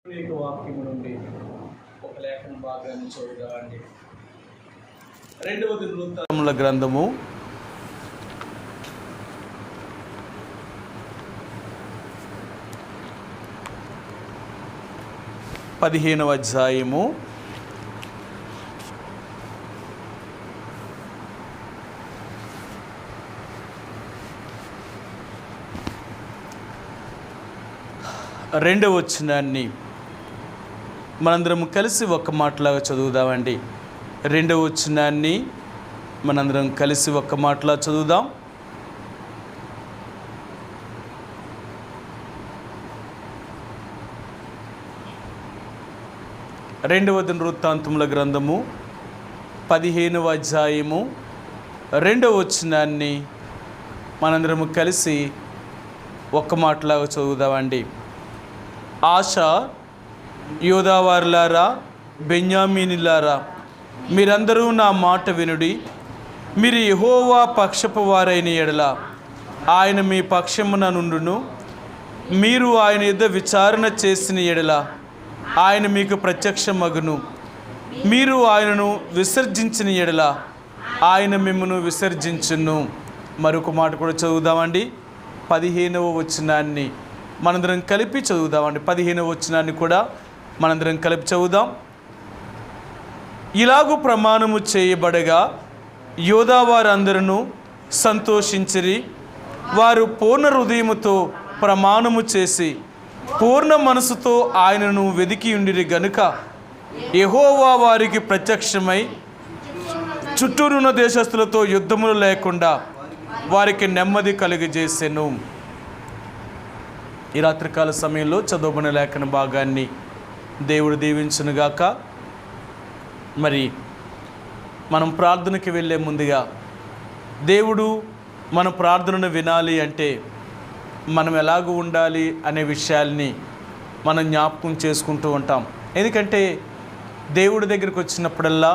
వాక్యము నుండి ఒక లేఖన భాగాన్ని చూడగలండి. 2వ దినవృత్తాంతముల గ్రంథము 15వ అధ్యాయము 2వ వచనాన్ని మనందరం కలిసి ఒక్క మాటలాగా చదువుదామండి. 2వ వచనాన్ని మనందరం కలిసి ఒక్క మాటలా చదువుదాం. రెండవ దినవృత్తాంతముల గ్రంథము 15వ అధ్యాయము 2వ వచనాన్ని మనందరం కలిసి ఒక్క మాటలాగా చదువుదామండి. ఆశ, యోదావారులారా, బెన్యామీనులారా, మీరందరూ నా మాట వినుడి. మీరు యెహోవా పక్షపు వారైన ఎడల ఆయన మీ పక్షమున నుండును. మీరు ఆయన యుద్ధ విచారణ చేసిన ఎడల ఆయన మీకు ప్రత్యక్షమగును. మీరు ఆయనను విసర్జించిన ఎడల ఆయన మిమ్మును విసర్జించును. మరొక మాట కూడా చదువుదామండి. 15వ వచనాన్ని మనందరం కలిపి చదువుదామండి. 15వ వచనాన్ని కూడా మనందరం కలిపి చదువుదాం. ఇలాగూ ప్రమాణము చేయబడగా యోధావారందరూ సంతోషించిరి. వారు పూర్ణ హృదయముతో ప్రమాణము చేసి పూర్ణ మనసుతో ఆయనను వెదికి ఉండిరి గనుక యెహోవా వారికి ప్రత్యక్షమై చుట్టూనున్న దేశస్తులతో యుద్ధములు లేకుండా వారికి నెమ్మది కలుగజేసెను. ఈ రాత్రికాల సమయంలో చదవబడిన లేఖన భాగాన్ని దేవుడు దీవించునుగాక. మరి మనం ప్రార్థనకి వెళ్ళే ముందుగా దేవుడు మన ప్రార్థనను వినాలి అంటే మనం ఎలాగూ ఉండాలి అనే విషయాల్ని మనం జ్ఞాపకం చేసుకుంటూ ఉంటాం. ఎందుకంటే దేవుడి దగ్గరికి వచ్చినప్పుడల్లా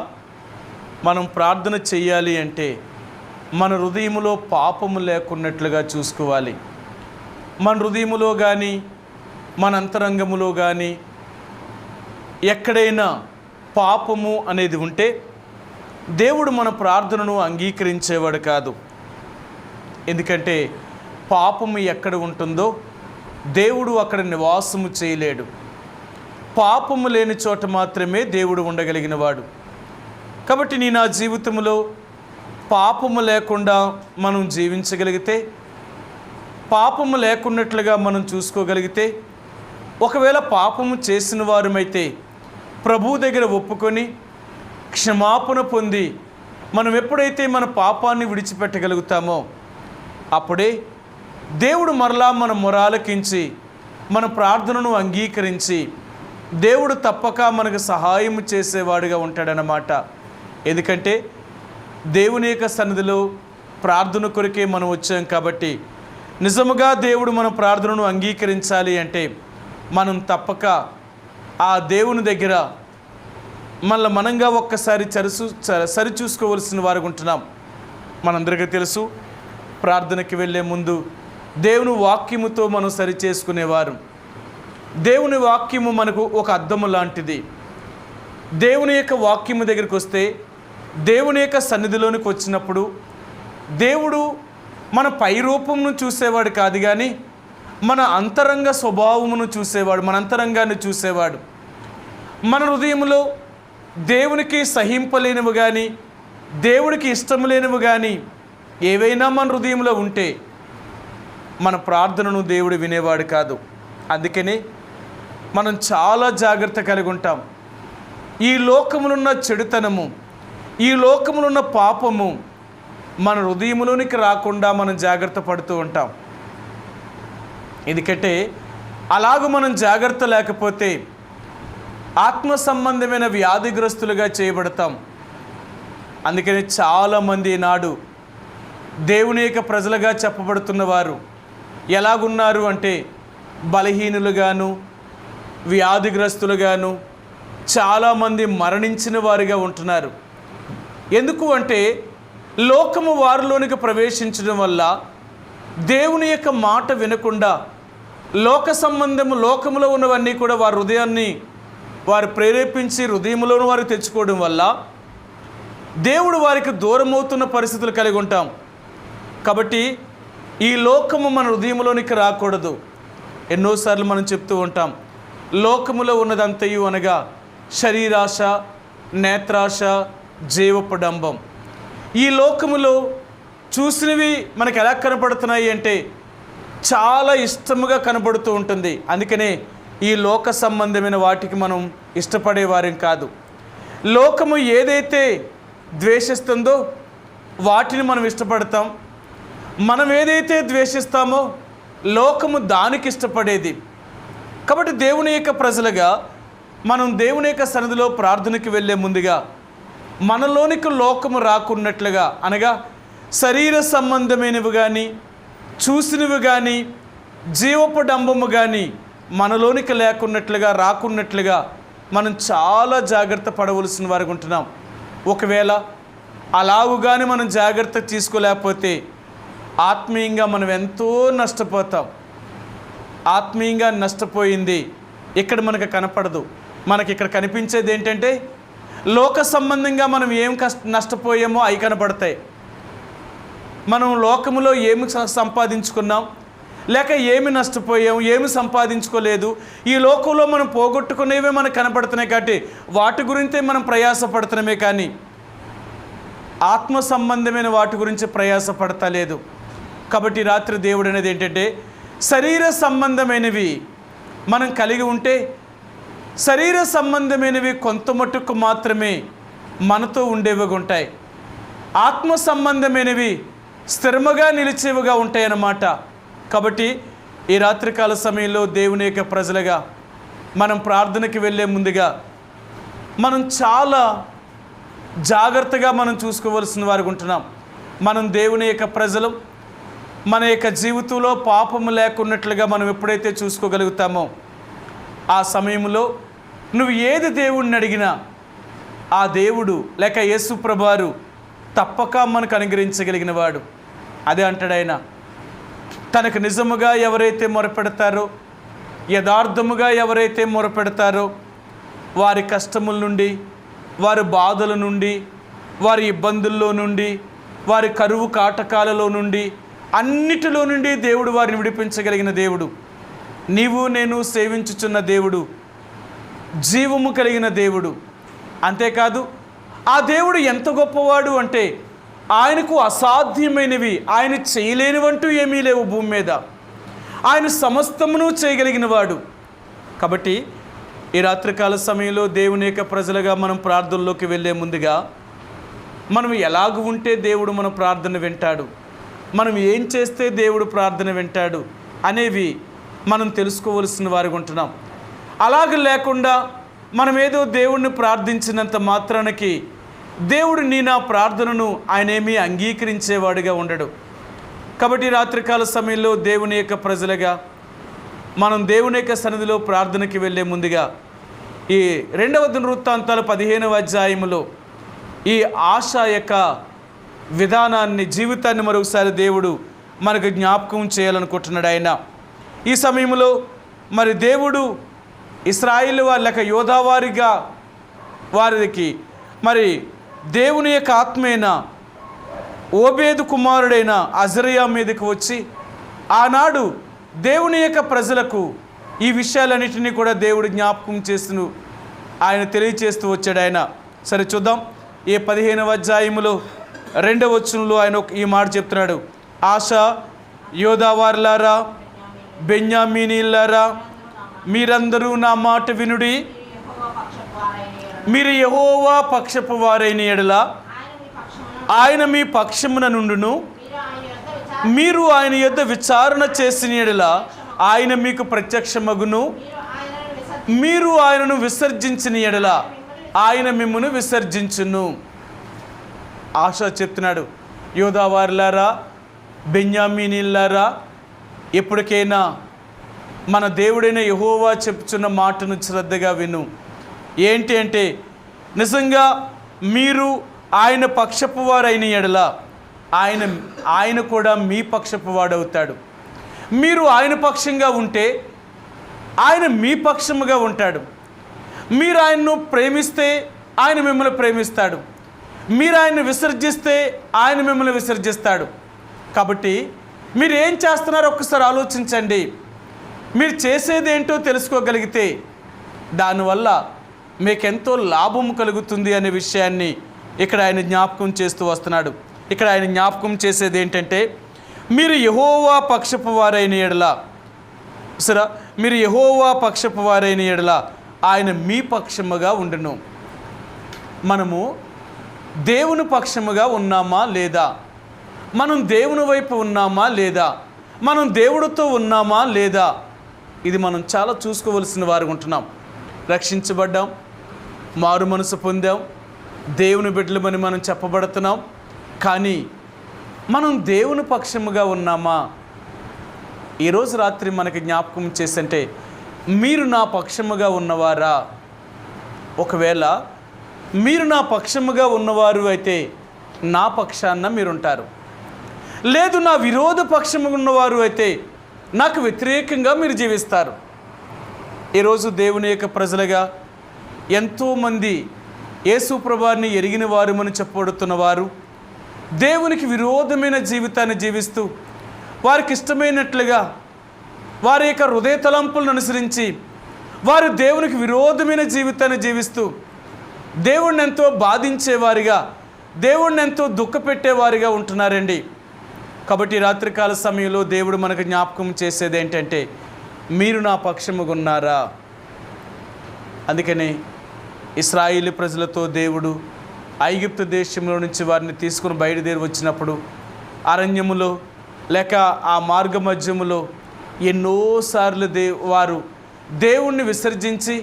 మనం ప్రార్థన చెయ్యాలి అంటే మన హృదయములో పాపము లేకున్నట్లుగా చూసుకోవాలి. మన హృదయములో కానీ మన అంతరంగములో కానీ ఎక్కడైనా పాపము అనేది ఉంటే దేవుడు మన ప్రార్థనను అంగీకరించేవాడు కాదు. ఎందుకంటే పాపము ఎక్కడ ఉంటుందో దేవుడు అక్కడ నివాసము చేయలేడు. పాపము లేని చోట మాత్రమే దేవుడు ఉండగలిగిన వాడు. కాబట్టి నా జీవితంలో పాపము లేకుండా మనం జీవించగలిగితే, పాపము లేకున్నట్లుగా మనం చూసుకోగలిగితే, ఒకవేళ పాపము చేసిన వారమైతే ప్రభువు దగ్గర ఒప్పుకొని క్షమాపణ పొంది మనం ఎప్పుడైతే మన పాపాన్ని విడిచిపెట్టగలుగుతామో అప్పుడే దేవుడు మరలా మన మొరాలకించి మన ప్రార్థనను అంగీకరించి దేవుడు తప్పక మనకు సహాయం చేసేవాడుగా ఉంటాడన్నమాట. ఎందుకంటే దేవుని యొక్క సన్నిధిలో ప్రార్థన కొరకే మనం వచ్చాం కాబట్టి నిజముగా దేవుడు మన ప్రార్థనను అంగీకరించాలి అంటే మనం తప్పక ఆ దేవుని దగ్గర మనంగా ఒక్కసారి సరిచూసుకోవలసిన వారు ఉంటున్నాం. మనందరికీ తెలుసు, ప్రార్థనకి వెళ్ళే ముందు దేవుని వాక్యముతో మనం సరి చేసుకునేవారు. దేవుని వాక్యము మనకు ఒక అద్దము లాంటిది. దేవుని యొక్క వాక్యము దగ్గరికి వస్తే, దేవుని యొక్క సన్నిధిలోనికి వచ్చినప్పుడు దేవుడు మన పై రూపమును చూసేవాడు కాదు, కానీ మన అంతరంగ స్వభావమును చూసేవాడు, మన అంతరంగాన్ని చూసేవాడు. మన హృదయంలో దేవునికి సహింపలేనివి కానీ దేవుడికి ఇష్టం లేనివి కానీ ఏవైనా మన హృదయంలో ఉంటే మన ప్రార్థనను దేవుడు వినేవాడు కాదు. అందుకని మనం చాలా జాగ్రత్త కలిగి ఉంటాం. ఈ లోకములున్న చెడుతనము, ఈ లోకములున్న పాపము మన హృదయంలోనికి రాకుండా మనం జాగ్రత్త పడుతూ ఉంటాం. ఎందుకంటే అలాగూ మనం జాగ్రత్త లేకపోతే ఆత్మ సంబంధమైన వ్యాధిగ్రస్తులుగా చేయబడతాం. అందుకని చాలామంది నాడు దేవుని యొక్క ప్రజలుగా చెప్పబడుతున్నవారు ఎలాగున్నారు అంటే బలహీనులుగాను వ్యాధిగ్రస్తులుగాను చాలామంది మరణించిన వారిగా ఉంటున్నారు. ఎందుకు అంటే లోకము వారిలోనికి ప్రవేశించడం వల్ల దేవుని యొక్క మాట వినకుండా లోక సంబంధము, లోకములో ఉన్నవన్నీ కూడా వారి హృదయాన్ని వారు ప్రేరేపించి హృదయంలోనూ వారు తెచ్చుకోవడం వల్ల దేవుడు వారికి దూరం అవుతున్న పరిస్థితులు కలిగి ఉంటాం. కాబట్టి ఈ లోకము మన హృదయంలోనికి రాకూడదు. ఎన్నోసార్లు మనం చెప్తూ ఉంటాం, లోకములో ఉన్నదంతయు అనగా శరీరాశ, నేత్రాశ, జీవపడంబం. ఈ లోకములో చూసినవి మనకు ఎలా కనపడుతున్నాయి అంటే చాలా ఇష్టముగా కనబడుతూ ఉంటుంది. అందుకనే ఈ లోక సంబంధమైన వాటికి మనం ఇష్టపడేవారం కాదు. లోకము ఏదైతే ద్వేషిస్తుందో వాటిని మనం ఇష్టపడతాం. మనం ఏదైతే ద్వేషిస్తామో లోకము దానికి ఇష్టపడేది. కాబట్టి దేవుని యొక్క ప్రజలుగా మనం దేవుని యొక్క సన్నిధిలో ప్రార్థనకి వెళ్ళే ముందుగా మనలోనికి లోకము రాకున్నట్లుగా, అనగా శరీర సంబంధమైనవి కానీ, చూసినవి కానీ, జీవపడంబము కానీ మనలోనికి లేకున్నట్లుగా, రాకున్నట్లుగా మనం చాలా జాగ్రత్త పడవలసిన వారికి ఉంటున్నాం. ఒకవేళ అలాగుగానే మనం జాగ్రత్త తీసుకోలేకపోతే ఆత్మీయంగా మనం ఎంతో నష్టపోతాం. ఆత్మీయంగా నష్టపోయింది ఇక్కడ మనకు కనపడదు. మనకి ఇక్కడ కనిపించేది ఏంటంటే లోక సంబంధంగా మనం ఏం నష్టపోయామో అవి కనపడతాయి. మనం లోకములో ఏమి సంపాదించుకున్నాం, లేక ఏమి నష్టపోయాం, ఏమి సంపాదించుకోలేదు, ఈ లోకంలో మనం పోగొట్టుకునేవే మనకు కనపడుతున్నాయి. కాబట్టి వాటి గురించే మనం ప్రయాసపడుతున్నామే కానీ ఆత్మ సంబంధమైన వాటి గురించి ప్రయాసపడతలేదు. కాబట్టి రాత్రి దేవుడు అనేది ఏంటంటే శరీర సంబంధమైనవి మనం కలిగి ఉంటే శరీర సంబంధమైనవి కొంత మట్టుకు మాత్రమే మనతో ఉండేవిగా ఉంటాయి. ఆత్మ సంబంధమైనవి స్థిరముగా నిలిచేవిగా ఉంటాయన్నమాట. కాబట్టి ఈ రాత్రికాల సమయంలో దేవుని యొక్క ప్రజలుగా మనం ప్రార్థనకి వెళ్ళే ముందుగా మనం చాలా జాగ్రత్తగా మనం చూసుకోవలసిన వారికి ఉంటున్నాం. మనం దేవుని యొక్క ప్రజలు, మన యొక్క జీవితంలో పాపము లేకున్నట్లుగా మనం ఎప్పుడైతే చూసుకోగలుగుతామో ఆ సమయంలో నువ్వు ఏది దేవుడిని అడిగినా ఆ దేవుడు లేక యేసు ప్రభువారు తప్పక మనకు అనుగ్రహించగలిగిన వాడు. అదే అంటాడు ఆయన, తనకు నిజముగా ఎవరైతే మొరపెడతారో, యథార్థముగా ఎవరైతే మొరపెడతారో వారి కష్టముల నుండి, వారి బాధల నుండి, వారి ఇబ్బందుల్లో నుండి, వారి కరువు కాటకాలలో నుండి, అన్నిటిలో నుండి దేవుడు వారిని విడిపించగలిగిన దేవుడు. నీవు నేను సేవించుచున్న దేవుడు జీవము కలిగిన దేవుడు. అంతేకాదు ఆ దేవుడు ఎంత గొప్పవాడు అంటే ఆయనకు అసాధ్యమైనవి, ఆయన చేయలేనివంటూ ఏమీ లేవు భూమి మీద. ఆయన సమస్తమును చేయగలిగిన వాడు. కాబట్టి ఈ రాత్రికాల సమయంలో దేవుని యొక్క ప్రజలుగా మనం ప్రార్థనలోకి వెళ్ళే ముందుగా మనం ఎలాగ ఉంటే దేవుడు మన ప్రార్థన వింటాడు, మనం ఏం చేస్తే దేవుడు ప్రార్థన వింటాడు అనేవి మనం తెలుసుకోవలసిన వారికి ఉంటున్నాం. అలాగ లేకుండా మనం ఏదో దేవుడిని ప్రార్థించినంత మాత్రానికి దేవుడు నా ప్రార్థనను ఆయనేమీ అంగీకరించేవాడుగా ఉండడు. కాబట్టి రాత్రికాల సమయంలో దేవుని యొక్క ప్రజలుగా మనం దేవుని యొక్క సన్నిధిలో ప్రార్థనకి వెళ్ళే ముందుగా ఈ 2వ దినవృత్తాంతాల 15వ అధ్యాయములో ఈ ఆశ యొక్క విధానాన్ని, జీవితాన్ని మరొకసారి దేవుడు మనకు జ్ఞాపకం చేయాలనుకుంటున్నాడు. ఆయన ఈ సమయంలో మరి దేవుడు ఇశ్రాయేలు వాళ్ళక యోధావారిగా వారికి మరి దేవుని యొక్క ఆత్మైన ఓబేదు కుమారుడైన అజరియా మీదకి వచ్చి ఆనాడు దేవుని యొక్క ప్రజలకు ఈ విషయాలన్నిటినీ కూడా దేవుడు జ్ఞాపకం చేస్తూ ఆయన తెలియచేస్తూ వచ్చాడు. ఆయన సరే చూద్దాం. ఈ 15వ అధ్యాయములో 2వ వచనంలో ఆయన ఈ మాట చెప్తున్నాడు. ఆశ యోధావారులారా, బెన్యామీనీయులారా, మీరందరూ నా మాట వినుడి. మీరు యెహోవా పక్షపు వారైన యెడల ఆయన మీ పక్షమున నుండును. మీరు ఆయన యొద్ద విచారణ చేసిన యెడల ఆయన మీకు ప్రత్యక్షమగును. మీరు ఆయనను విసర్జించిన యెడల ఆయన మిమ్మును విసర్జించును. ఆశ చెప్తున్నాడు, యోధావారులారా, బెన్యామీనీయులారా, ఎప్పటికైనా మన దేవుడైన యెహోవా చెప్పుచున్న మాటను శ్రద్ధగా విను. ఏంటి అంటే నిజంగా మీరు ఆయన పక్షపు వారైన యెడల ఆయన కూడా మీ పక్షపు వాడవుతాడు. మీరు ఆయన పక్షంగా ఉంటే ఆయన మీ పక్షముగా ఉంటాడు. మీరు ఆయన్ను ప్రేమిస్తే ఆయన మిమ్మల్ని ప్రేమిస్తాడు. మీరు ఆయన్ని విసర్జిస్తే ఆయన మిమ్మల్ని విసర్జిస్తాడు. కాబట్టి మీరు ఏం చేస్తున్నారో ఒక్కసారి ఆలోచించండి. మీరు చేసేది ఏంటో తెలుసుకోగలిగితే దానివల్ల మీకెంతో లాభం కలుగుతుంది అనే విషయాన్ని ఇక్కడ ఆయన జ్ఞాపకం చేస్తూ వస్తున్నాడు. ఇక్కడ ఆయన జ్ఞాపకం చేసేది ఏంటంటే, మీరు యెహోవా పక్షపు వారైన ఎడల, సరే, మీరు యెహోవా పక్షపు వారైన ఎడల ఆయన మీ పక్షముగా ఉండును. మనము దేవుని పక్షముగా ఉన్నామా లేదా? మనం దేవుని వైపు ఉన్నామా లేదా? మనం దేవుడితో ఉన్నామా లేదా? ఇది మనం చాలా చూసుకోవలసిన వారు ఉంటున్నాం. రక్షించబడ్డాం, మారు మనసు పొందాం, దేవుని బిడ్డలమని మనం చెప్పబడుతున్నాం. కానీ మనం దేవుని పక్షముగా ఉన్నామా? ఈరోజు రాత్రి మనకి జ్ఞాపకం చేసంటే, మీరు నా పక్షముగా ఉన్నవారా? ఒకవేళ మీరు నా పక్షముగా ఉన్నవారు అయితే నా పక్షాన మీరుంటారు. లేదు, నా విరోధ పక్షముగా ఉన్నవారు అయితే నాకు వ్యతిరేకంగా మీరు జీవిస్తారు. ఈరోజు దేవుని యొక్క ప్రజలుగా ఎంతోమంది యేసు ప్రభువుని ఎరిగిన వారమని చెప్పబడుతున్నవారు దేవునికి విరోధమైన జీవితాన్ని జీవిస్తూ వారికి ఇష్టమైనట్లుగా వారి యొక్క హృదయ తలంపులను అనుసరించి వారు దేవునికి విరోధమైన జీవితాన్ని జీవిస్తూ దేవుణ్ణి ఎంతో బాధించేవారిగా, దేవుణ్ణి ఎంతో దుఃఖపెట్టేవారిగా ఉంటున్నారండి. కాబట్టి రాత్రికాల సమయంలో దేవుడు మనకు జ్ఞాపకం చేసేది ఏంటంటే, మీరు నా పక్షముగా ఉన్నారా? అందుకని ఇశ్రాయేలు ప్రజలతో దేవుడు ఐగుప్తు దేశంలో నుంచి వారిని తీసుకుని బయలుదేరి వచ్చినప్పుడు అరణ్యములో లేక ఆ మార్గ మధ్యములో ఎన్నోసార్లు వారు దేవుణ్ణి విసర్జించి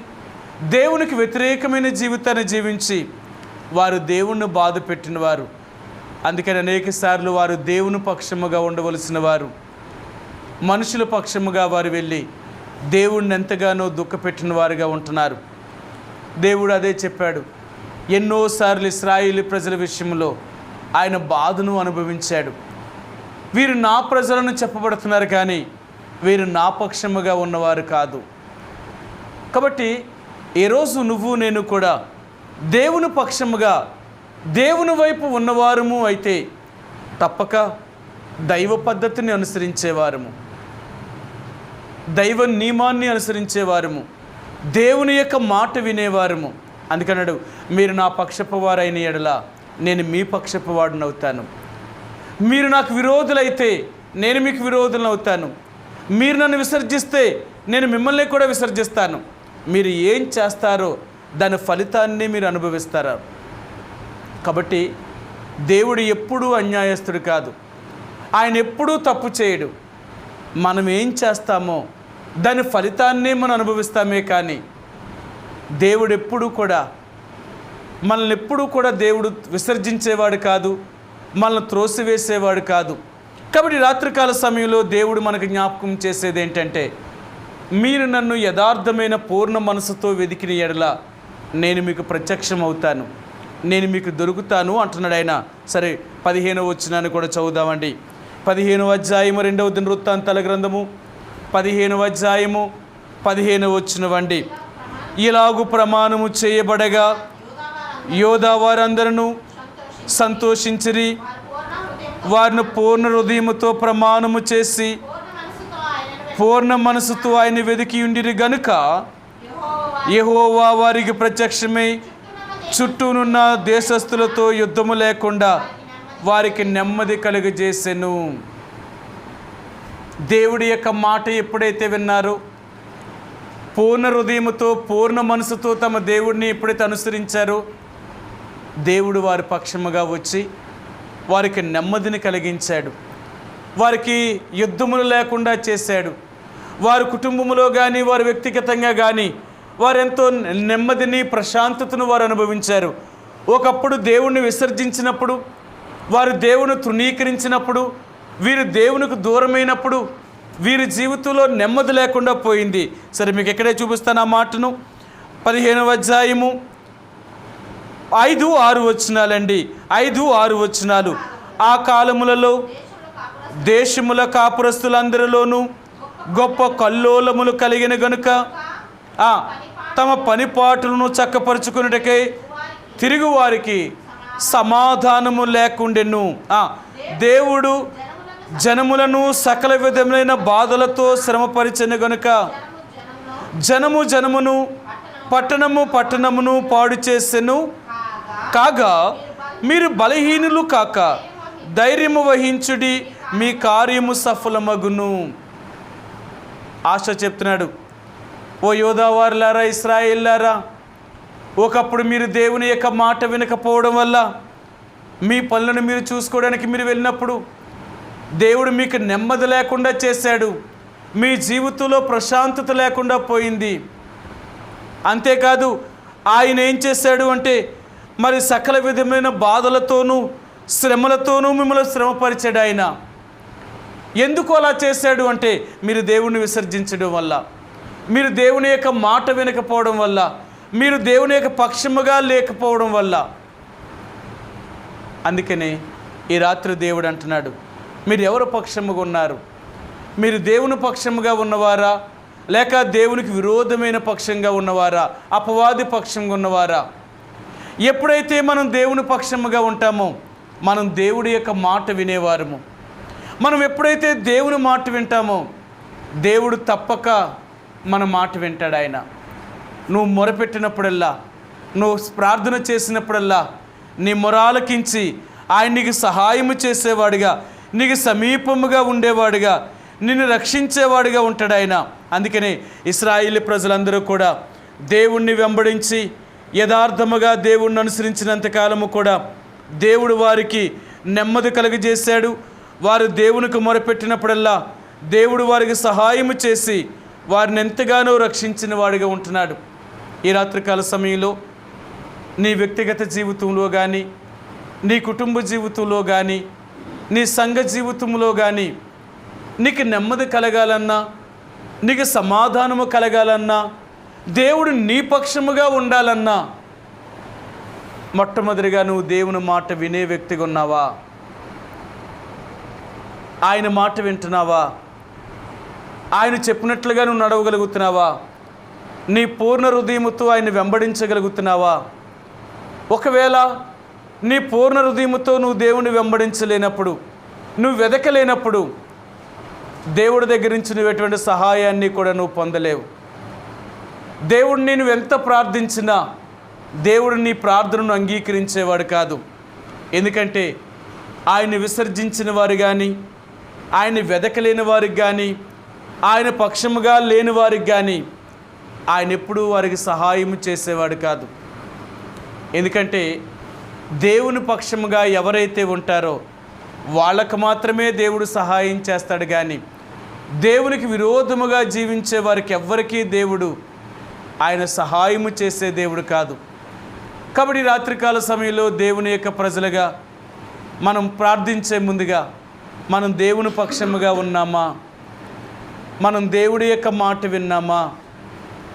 దేవునికి వ్యతిరేకమైన జీవితాన్ని జీవించి వారు దేవుణ్ణి బాధ పెట్టినవారు. అందుకని అనేక సార్లు వారు దేవుని పక్షముగా ఉండవలసిన వారు మనుషుల పక్షముగా వారు వెళ్ళి దేవుణ్ణి ఎంతగానో దుఃఖపెట్టిన వారుగా ఉంటున్నారు. దేవుడు అదే చెప్పాడు. ఎన్నోసార్లు ఇశ్రాయేలు ప్రజల విషయంలో ఆయన బాధను అనుభవించాడు. వీరు నా ప్రజలను చెప్పబడుతున్నారు, కానీ వీరు నా పక్షముగా ఉన్నవారు కాదు. కాబట్టి ఈరోజు నువ్వు నేను కూడా దేవుని పక్షముగా దేవుని వైపు ఉన్నవారము అయితే తప్పక దైవ పద్ధతిని అనుసరించేవారము, దైవ నియమాన్ని అనుసరించేవారము, దేవుని యొక్క మాట వినేవారము. అందుకన్నాడు, మీరు నా పక్షపు వారైన ఎడల నేను మీ పక్షపు వాడినవుతాను. మీరు నాకు విరోధులైతే నేను మీకు విరోధులను అవుతాను. మీరు నన్ను విసర్జిస్తే నేను మిమ్మల్ని కూడా విసర్జిస్తాను. మీరు ఏం చేస్తారో దాని ఫలితాన్ని మీరు అనుభవిస్తారా? కాబట్టి దేవుడు ఎప్పుడూ అన్యాయస్తుడు కాదు. ఆయన ఎప్పుడూ తప్పు చేయడు. మనం ఏం చేస్తామో దాని ఫలితాన్నే మనం అనుభవిస్తామే. కానీ దేవుడు ఎప్పుడూ కూడా మనల్ని ఎప్పుడూ కూడా దేవుడు విసర్జించేవాడు కాదు, మనల్ని త్రోసివేసేవాడు కాదు. కాబట్టి రాత్రికాల సమయంలో దేవుడు మనకు జ్ఞాపకం చేసేది ఏంటంటే, మీరు నన్ను యథార్థమైన పూర్ణ మనసుతో వెతికిన ఎడల నేను మీకు ప్రత్యక్షం అవుతాను, నేను మీకు దొరుకుతాను అంటున్నాడు ఆయన. సరే, 15వ వచనాన్ని కూడా చదువుదామండి. 15వ అధ్యాయము 2వ దినవృత్తాంతాల గ్రంథము 15వ అధ్యాయము 15వ వచనమండి. ఇలాగు ప్రమాణము చేయబడగా యోధా వారందరూ సంతోషించిరి. వారిని పూర్ణ హృదయముతో ప్రమాణము చేసి పూర్ణ మనసుతో ఆయన వెతికి ఉండిరి గనుక యెహోవా వారికి ప్రత్యక్షమై చుట్టూనున్న దేశస్థులతో యుద్ధము లేకుండా వారికి నెమ్మది కలుగజేసెను. దేవుడి యొక్క మాట ఎప్పుడైతే విన్నారో, పూర్ణ హృదయముతో పూర్ణ మనసుతో తమ దేవుడిని ఎప్పుడైతే అనుసరించారో, దేవుడు వారి పక్షముగా వచ్చి వారికి నెమ్మదిని కలిగించాడు. వారికి యుద్ధములు లేకుండా చేశాడు. వారి కుటుంబంలో కానీ వారి వ్యక్తిగతంగా కానీ వారెంతో నెమ్మదిని ప్రశాంతతను వారు అనుభవించారు. ఒకప్పుడు దేవుణ్ణి విసర్జించినప్పుడు, వారు దేవుని తృణీకరించినప్పుడు, వీరు దేవునికి దూరమైనప్పుడు వీరి జీవితంలో నెమ్మది లేకుండా పోయింది. సరే, మీకు ఎక్కడే చూపిస్తాను ఆ మాటను. 15వ అధ్యాయము 5-6 వచనాలండి. 5-6 వచనాలు. ఆ కాలములలో దేశముల కాపురస్తులందరిలోనూ గొప్ప కల్లోలములు కలిగిన గనుక తమ పనిపాటులను చక్కపరుచుకున్నటకై తిరుగు వారికి సమాధానము లేకుండెను. దేవుడు జనములను సకల విధములైన బాధలతో శ్రమపరిచెను గనుక జనము జనమును పట్టణము పట్టణమును పాడు చేసెను. కాగా మీరు బలహీనులు కాక ధైర్యము వహించుడి, మీ కార్యము సఫలమగును. ఆశ చెప్తున్నాడు, ఓ యోధావారులారా, ఇశ్రాయేలులారా, ఒకప్పుడు మీరు దేవుని యొక్క మాట వినకపోవడం వల్ల మీ పనులను మీరు చూసుకోవడానికి మీరు వెళ్ళినప్పుడు దేవుడు మీకు నెమ్మది లేకుండా చేశాడు. మీ జీవితంలో ప్రశాంతత లేకుండా పోయింది. అంతేకాదు ఆయన ఏం చేశాడు అంటే మరి సకల విధమైన బాధలతోనూ శ్రమలతోనూ మిమ్మల్ని శ్రమపరిచాడు. ఆయన ఎందుకు అలా చేశాడు అంటే మీరు దేవుణ్ణి విసర్జించడం వల్ల, మీరు దేవుని యొక్క మాట వినకపోవడం వల్ల, మీరు దేవుని యొక్క పక్షముగా లేకపోవడం వల్ల. అందుకనే ఈ రాత్రి దేవుడు అంటున్నాడు, మీరు ఎవరు పక్షముగా ఉన్నారు? మీరు దేవుని పక్షముగా ఉన్నవారా, లేక దేవునికి విరోధమైన పక్షంగా ఉన్నవారా, అపవాది పక్షంగా ఉన్నవారా? ఎప్పుడైతే మనం దేవుని పక్షముగా ఉంటామో మనం దేవుడి యొక్క మాట వినేవారము. మనం ఎప్పుడైతే దేవుని మాట వింటామో దేవుడు తప్పక మన మాట వింటాడు. ఆయన నువ్వు మొరపెట్టినప్పుడల్లా, నువ్వు ప్రార్థన చేసినప్పుడల్లా నీ మొర ఆలకించి ఆయన నీకు సహాయము చేసేవాడిగా, నీకు సమీపముగా ఉండేవాడిగా, నిన్ను రక్షించేవాడిగా ఉంటాడు ఆయన. అందుకనే ఇశ్రాయేలు ప్రజలందరూ కూడా దేవుణ్ణి వెంబడించి యథార్థముగా దేవుణ్ణి అనుసరించినంతకాలము కూడా దేవుడు వారికి నెమ్మది కలుగజేశాడు. వారు దేవునికి మొరపెట్టినప్పుడల్లా దేవుడు వారికి సహాయము చేసి వారిని ఎంతగానో రక్షించిన వాడిగా ఉంటున్నాడు. ఈ రాత్రికాల సమయంలో నీ వ్యక్తిగత జీవితంలో కానీ, నీ కుటుంబ జీవితంలో కానీ, నీ సంఘ జీవితంలో కానీ నీకు నెమ్మది కలగాలన్నా, నీకు సమాధానము కలగాలన్నా, దేవుడు నీ పక్షముగా ఉండాలన్నా మొట్టమొదటిగా నువ్వు దేవుని మాట వినే వ్యక్తిగా ఉన్నావా? ఆయన మాట వింటున్నావా? ఆయన చెప్పినట్లుగా నువ్వు నడవగలుగుతున్నావా? నీ పూర్ణ హృదయముతో ఆయన వెంబడించగలుగుతున్నావా? ఒకవేళ నీ పూర్ణ హృదయముతో నువ్వు దేవుని వెంబడించలేనప్పుడు, నువ్వు వెదకలేనప్పుడు దేవుడి దగ్గర నుంచి నువ్వు ఎటువంటి సహాయాన్ని కూడా నువ్వు పొందలేవు. దేవుడిని నువ్వు ఎంత ప్రార్థించినా దేవుడు నీ ప్రార్థనను అంగీకరించేవాడు కాదు. ఎందుకంటే ఆయన విసర్జించిన వారు కానీ, ఆయన వెదకలేని వారికి కానీ, ఆయన పక్షముగా లేని వారికి కానీ ఆయన ఎప్పుడూ వారికి సహాయం చేసేవాడు కాదు. ఎందుకంటే దేవుని పక్షముగా ఎవరైతే ఉంటారో వాళ్ళకు మాత్రమే దేవుడు సహాయం చేస్తాడు. కానీ దేవునికి విరోధముగా జీవించే వారికి ఎవ్వరికీ దేవుడు ఆయన సహాయము చేసే దేవుడు కాదు. కాబట్టి రాత్రికాల సమయంలో దేవుని యొక్క ప్రజలుగా మనం ప్రార్థించే ముందుగా మనం దేవుని పక్షముగా ఉన్నామా? మనం దేవుడి యొక్క మాట విన్నామా?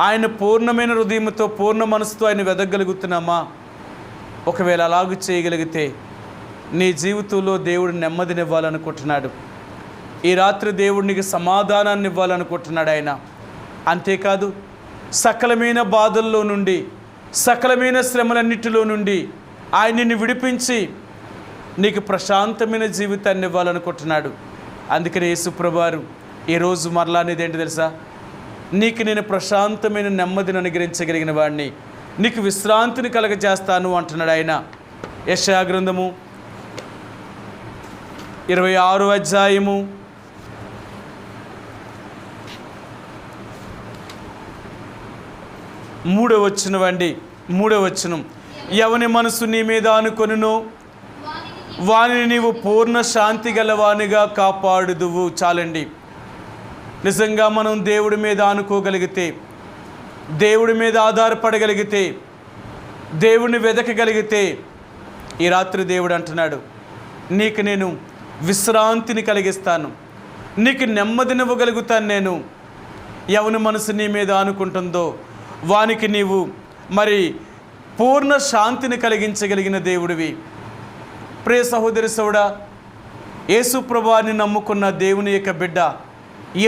ఆయన పూర్ణమైన హృదయంతో పూర్ణ మనసుతో ఆయన వెదగలుగుతున్నామా? ఒకవేళ అలాగూ చేయగలిగితే నీ జీవితంలో దేవుడు నెమ్మదిని ఇవ్వాలనుకుంటున్నాడు. ఈ రాత్రి దేవుడు నీకు సమాధానాన్ని ఇవ్వాలనుకుంటున్నాడు ఆయన. అంతేకాదు సకలమైన బాధల్లో నుండి, సకలమైన శ్రమలన్నిటిలో నుండి ఆయన నిన్ను విడిపించి నీకు ప్రశాంతమైన జీవితాన్ని ఇవ్వాలనుకుంటున్నాడు. అందుకని యేసుప్రభువారు ఈరోజు మరలా అనేది ఏంటి తెలుసా? నీకు నేను ప్రశాంతమైన నెమ్మదిని అనుగ్రహించగలిగిన వాడిని, నీకు విశ్రాంతిని కలగజేస్తాను అంటున్నాడు ఆయన. యెషయా గ్రంథము 26వ అధ్యాయము 3వ వచనం అండి. 3వ వచనం, ఎవని మనసు నీ మీద అనుకొనునో వానిని నీవు పూర్ణ శాంతి గలవానిగా కాపాడుదువు. చాలండి. నిజంగా మనం దేవుడి మీద అనుకోగలిగితే, దేవుడి మీద ఆధారపడగలిగితే, దేవుడిని వెదకగలిగితే ఈ రాత్రి దేవుడు అంటున్నాడు, నీకు నేను విశ్రాంతిని కలిగిస్తాను, నీకు నెమ్మదినివ్వగలుగుతాను. నేను ఎవని మనసు నీ మీద అనుకుంటుందో వానికి నీవు మరి పూర్ణ శాంతిని కలిగించగలిగిన దేవుడివి. ప్రియ సహోదరి సోడా, యేసు ప్రభువుని నమ్ముకున్న దేవుని యొక్క బిడ్డ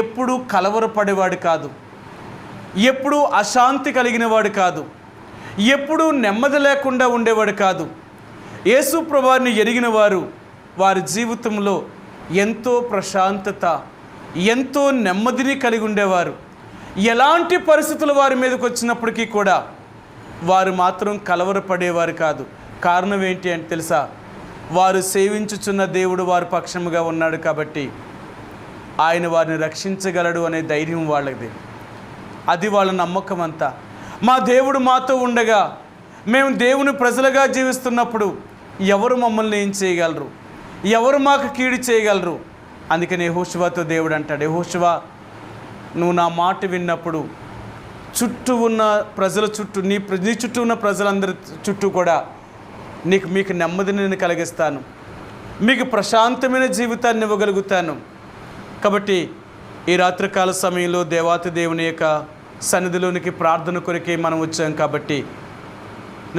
ఎప్పుడూ కలవరపడేవాడు కాదు, ఎప్పుడూ అశాంతి కలిగిన వాడు కాదు, ఎప్పుడూ నెమ్మది లేకుండా ఉండేవాడు కాదు. యేసు ప్రభువుని ఎరిగిన వారు వారి జీవితంలో ఎంతో ప్రశాంతత, ఎంతో నెమ్మదిని కలిగి ఉండేవారు. ఎలాంటి పరిస్థితులు వారి మీదకి వచ్చినప్పటికీ కూడా వారు మాత్రం కలవరపడేవారు కాదు. కారణం ఏంటి అంటే తెలుసా? వారు సేవించుచున్న దేవుడు వారి పక్షముగా ఉన్నాడు కాబట్టి ఆయన వారిని రక్షించగలడు అనే ధైర్యం వాళ్ళది. అది వాళ్ళ నమ్మకం అంతా. మా దేవుడు మాతో ఉండగా మేము దేవుని ప్రజలుగా జీవిస్తున్నప్పుడు ఎవరు మమ్మల్ని ఏం చేయగలరు, ఎవరు మాకు కీడు చేయగలరు? అందుకని యెహోషువతో దేవుడు అంటాడు, యెహోషువ, నువ్వు నా మాట విన్నప్పుడు చుట్టూ ఉన్న ప్రజల చుట్టూ నీ చుట్టూ ఉన్న ప్రజలందరి చుట్టూ కూడా మీకు నెమ్మదిని నేను కలిగిస్తాను, మీకు ప్రశాంతమైన జీవితాన్ని ఇవ్వగలుగుతాను. కాబట్టి ఈ రాత్రికాల సమయంలో దేవాతి దేవుని యొక్క సన్నిధిలోనికి ప్రార్థన కొరకే మనం వచ్చాం. కాబట్టి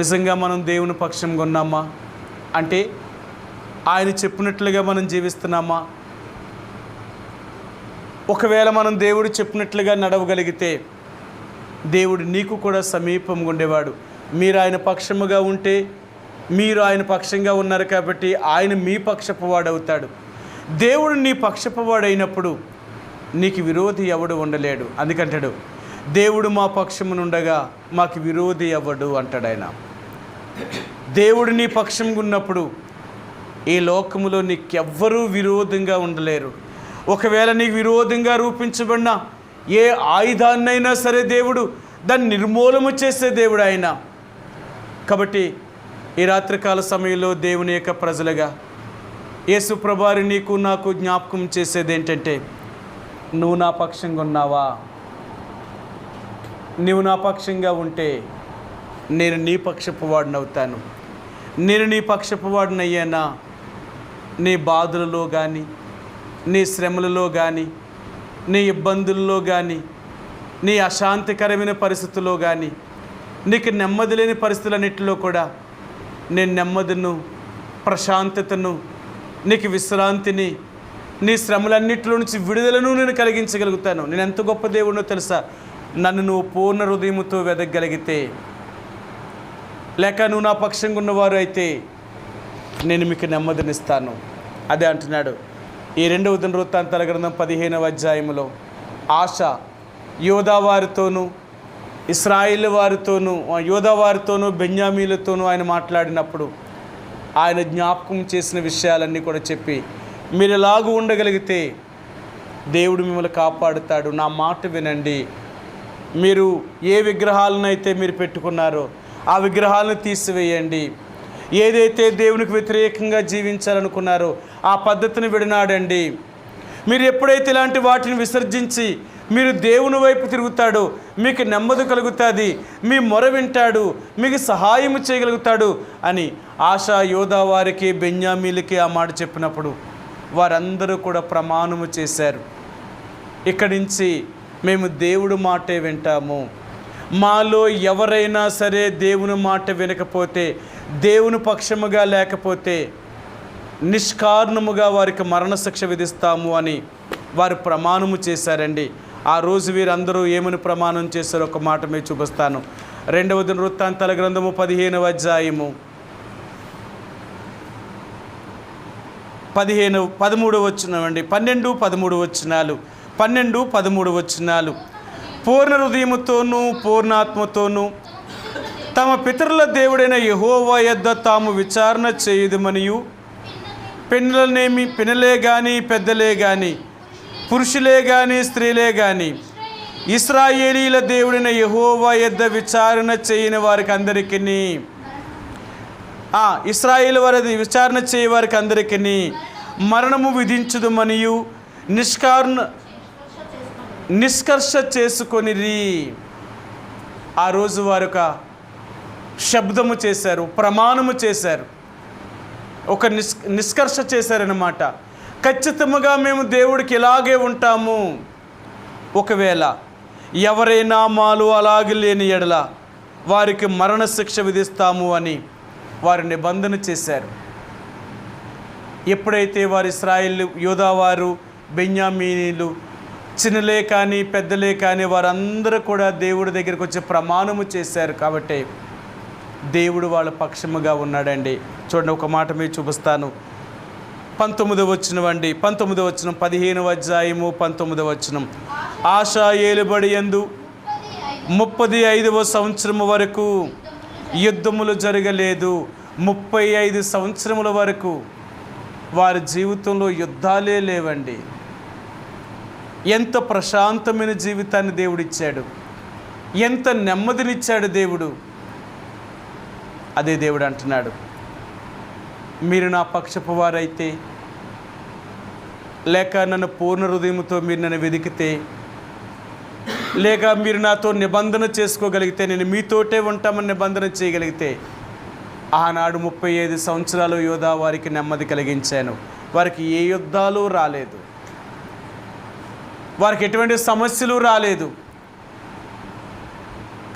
నిజంగా మనం దేవుని పక్షంగా ఉన్నామా? అంటే ఆయన చెప్పినట్లుగా మనం జీవిస్తున్నామా? ఒకవేళ మనం దేవుడు చెప్పినట్లుగా నడవగలిగితే దేవుడు నీకు కూడా సమీపంగా ఉండేవాడు. మీరు ఆయన పక్షముగా ఉంటే మీరు ఆయన పక్షంగా ఉన్నారు కాబట్టి ఆయన మీ పక్షపువాడవుతాడు. దేవుడు నీ పక్షపువాడైనప్పుడు నీకు విరోధి ఎవడు ఉండలేడు. అందుకంటాడు, దేవుడు మా పక్షమునుండగా మాకు విరోధి ఎవడు అంటాడు ఆయన. దేవుడు నీ పక్షంగా ఉన్నప్పుడు ఈ లోకములో నీకెవ్వరూ విరోధంగా ఉండలేరు. ఒకవేళ నీకు విరోధంగా రూపించబడిన ఏ ఆయుధాన్నైనా సరే దేవుడు దాన్ని నిర్మూలన చేసే దేవుడు ఆయన. కాబట్టి ఈ రాత్రికాల సమయంలో దేవుని యొక్క ప్రజలుగా యేసు ప్రభువారు నీకు నాకు జ్ఞాపకం చేసేది ఏంటంటే, నువ్వు నా పక్షంగా ఉన్నావా? నువ్వు నా పక్షంగా ఉంటే నేను నీ పక్షపు వాడినవుతాను. నేను నీ పక్షపు వాడినయ్యానా? నీ బాధలలో కానీ, నీ శ్రమలలో కానీ, నీ ఇబ్బందుల్లో కానీ, నీ అశాంతికరమైన పరిస్థితుల్లో కానీ, నీకు నెమ్మది లేని పరిస్థితులన్నింటిలో కూడా నేను నెమ్మదిను, ప్రశాంతతను, నీకు విశ్రాంతిని, నీ శ్రమలన్నింటిలో నుంచి విడుదలను నేను కలిగించగలుగుతాను. నేను ఎంత గొప్ప దేవుడినో తెలుసా? నన్ను నువ్వు పూర్ణ హృదయముతో వెదగలిగితే, లేక నువ్వు నా పక్షంగా ఉన్నవారు అయితే నేను మీకు నెమ్మదినిస్తాను. అదే అంటున్నాడు ఈ 2వ దినవృత్తాంతాల గ్రంథం 15వ అధ్యాయంలో. ఆశ యోధా వారితోనూ ఇశ్రాయేలు వారితోనూ, యోధా వారితోనూ బెన్యామీలతోనూ ఆయన మాట్లాడినప్పుడు ఆయన జ్ఞాపకం చేసిన విషయాలన్నీ కూడా చెప్పి, మీరు ఎలాగూ ఉండగలిగితే దేవుడు మిమ్మల్ని కాపాడుతాడు. నా మాట వినండి. మీరు ఏ విగ్రహాలనైతే మీరు పెట్టుకున్నారో ఆ విగ్రహాలను తీసివేయండి. ఏదైతే దేవునికి వ్యతిరేకంగా జీవించాలనుకున్నారో ఆ పద్ధతిని విడనాడండి. మీరు ఎప్పుడైతే ఇలాంటి వాటిని విసర్జించి మీరు దేవుని వైపు తిరుగుతాడో మీకు నెమ్మది కలుగుతుంది, మీ మొర వింటాడు, మీకు సహాయం చేయగలుగుతాడు అని ఆశా యోధా వారికి బెన్యామీలకి ఆ మాట చెప్పినప్పుడు వారందరూ కూడా ప్రమాణము చేశారు. ఇక్కడి నుంచి మేము దేవుడి మాటే వింటాము. మాలో ఎవరైనా సరే దేవుని మాట వినకపోతే, దేవుని పక్షముగా లేకపోతే నిష్కారణముగా వారికి మరణశిక్ష విధిస్తాము అని వారు ప్రమాణము చేశారండి. ఆ రోజు వీరందరూ ఏమని ప్రమాణం చేశారో ఒక మాట మీద చూపిస్తాను. 2వ దినవృత్తాంతాల గ్రంథము 15వ అధ్యాయము 13 వచనమండి. 12-13 వచనాలు. 12-13 వచనాలు. పూర్ణ హృదయముతోనూ పూర్ణాత్మతోనూ తమ పితరుల దేవుడైన యెహోవా యొద్ద తాము విచారణ చేయుదుమనియు, పిన్నలే కానీ పెద్దలే కానీ, పురుషులే కానీ స్త్రీలే కానీ, ఇశ్రాయేలీల దేవుడైన యెహోవా యొద్ద విచారణ చేయని వారికి అందరికీ, ఇశ్రాయేలు వారి విచారణ చేయ వారికి అందరికీ మరణము విధించుదుమనియు నిష్కర్ష చేసుకొనిరి. ఆ రోజు వారు ఒక శబ్దము చేశారు, ప్రమాణము చేశారు, ఒక నిష్కర్ష చేశారన్నమాట. ఖచ్చితంగా మేము దేవుడికి ఇలాగే ఉంటాము. ఒకవేళ ఎవరైనా మాలు అలాగే లేని ఎడల వారికి మరణశిక్ష విధిస్తాము అని వారు నిబంధన చేశారు. ఎప్పుడైతే వారు ఇశ్రాయేలు యోధావారు బెన్యామీనీలు చిన్నలే కానీ పెద్దలే కానీ వారందరూ కూడా దేవుడి దగ్గరికి వచ్చి ప్రమాణము చేశారు కాబట్టి దేవుడు వాళ్ళ పక్షముగా ఉన్నాడండి. చూడండి, ఒక మాట మీరు చూపిస్తాను. 19వ వచనం అండి, 19వ వచనం, 15వ అధ్యాయము 19వ వచనం. ఆశా ఏలుబడి యందు 35వ సంవత్సరము వరకు యుద్ధములు జరగలేదు. 35 సంవత్సరముల వరకు వారి జీవితంలో యుద్ధాలే లేవండి. ఎంత ప్రశాంతమైన జీవితాన్ని దేవుడిచ్చాడు, ఎంత నెమ్మదినిచ్చాడు దేవుడు. అదే దేవుడు అంటున్నాడు, మీరు నా పక్షపు వారైతే, లేక నన్ను పూర్ణ హృదయంతో మీరు నన్ను వెతికితే, లేక మీరు నాతో నిబంధన చేసుకోగలిగితే, నేను మీతోటే ఉంటామని నిబంధన చేయగలిగితే, ఆనాడు 35 సంవత్సరాలు యోధా వారికి నెమ్మది కలిగించాను. వారికి ఏ యుద్ధాలు రాలేదు, వారికి ఎటువంటి సమస్యలు రాలేదు.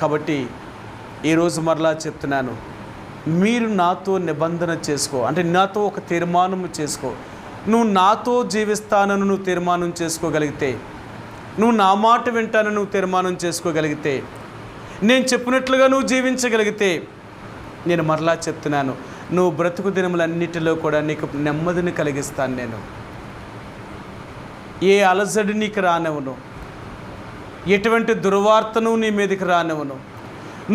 కాబట్టి ఈరోజు మరలా చెప్తున్నాను, మీరు నాతో నిబంధన చేసుకో, అంటే నాతో ఒక తీర్మానం చేసుకో. నువ్వు నాతో జీవిస్తానని నువ్వు తీర్మానం చేసుకోగలిగితే, నువ్వు నా మాట వింటానని నువ్వు తీర్మానం చేసుకోగలిగితే, నేను చెప్పినట్లుగా నువ్వు జీవించగలిగితే, నేను మరలా చెప్తున్నాను, నువ్వు బ్రతుకు దినములన్నిటిలో కూడా నీకు నెమ్మదిని కలిగిస్తాను. నేను ఏ అలజడి నీకు రానివ్వను, ఎటువంటి దుర్వార్తను నీ మీదకి రానివ్వను.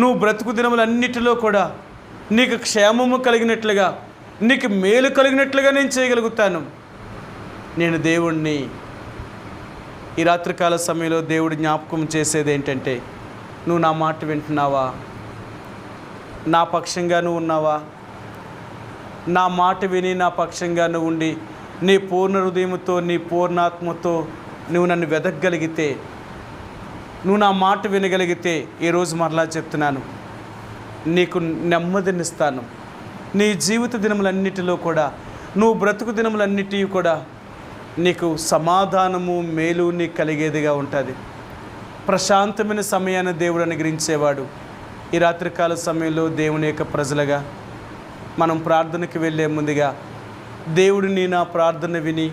నువ్వు బ్రతుకు దినములన్నిటిలో కూడా నీకు క్షేమము కలిగినట్లుగా, నీకు మేలు కలిగినట్లుగా నేను చేయగలుగుతాను. నేను దేవుణ్ణి. ఈ రాత్రికాల సమయంలో దేవుడు జ్ఞాపకం చేసేది ఏంటంటే, నువ్వు నా మాట వింటున్నావా? నా పక్షంగా నువ్వు ఉన్నావా? నా మాట విని నా పక్షంగా నువ్వు ఉండి నీ పూర్ణ హృదయంతో, నీ పూర్ణాత్మతో నువ్వు నన్ను వెదకగలిగితే, నువ్వు నా మాట వినగలిగితే, ఈరోజు మరలా చెప్తున్నాను, నీకు నెమ్మదినిస్తాను. నీ జీవిత దినములన్నిటిలో కూడా, నువ్వు బ్రతుకు దినములన్నిటి కూడా నీకు సమాధానము, మేలు నీకు కలిగేదిగా ఉంటుంది. ప్రశాంతమైన సమయాన్ని దేవుడు అనుగ్రహించేవాడు. ఈ రాత్రికాల సమయంలో దేవుని యొక్క ప్రజలుగా మనం ప్రార్థనకి వెళ్ళే ముందుగా, దేవుడిని నా ప్రార్థన విని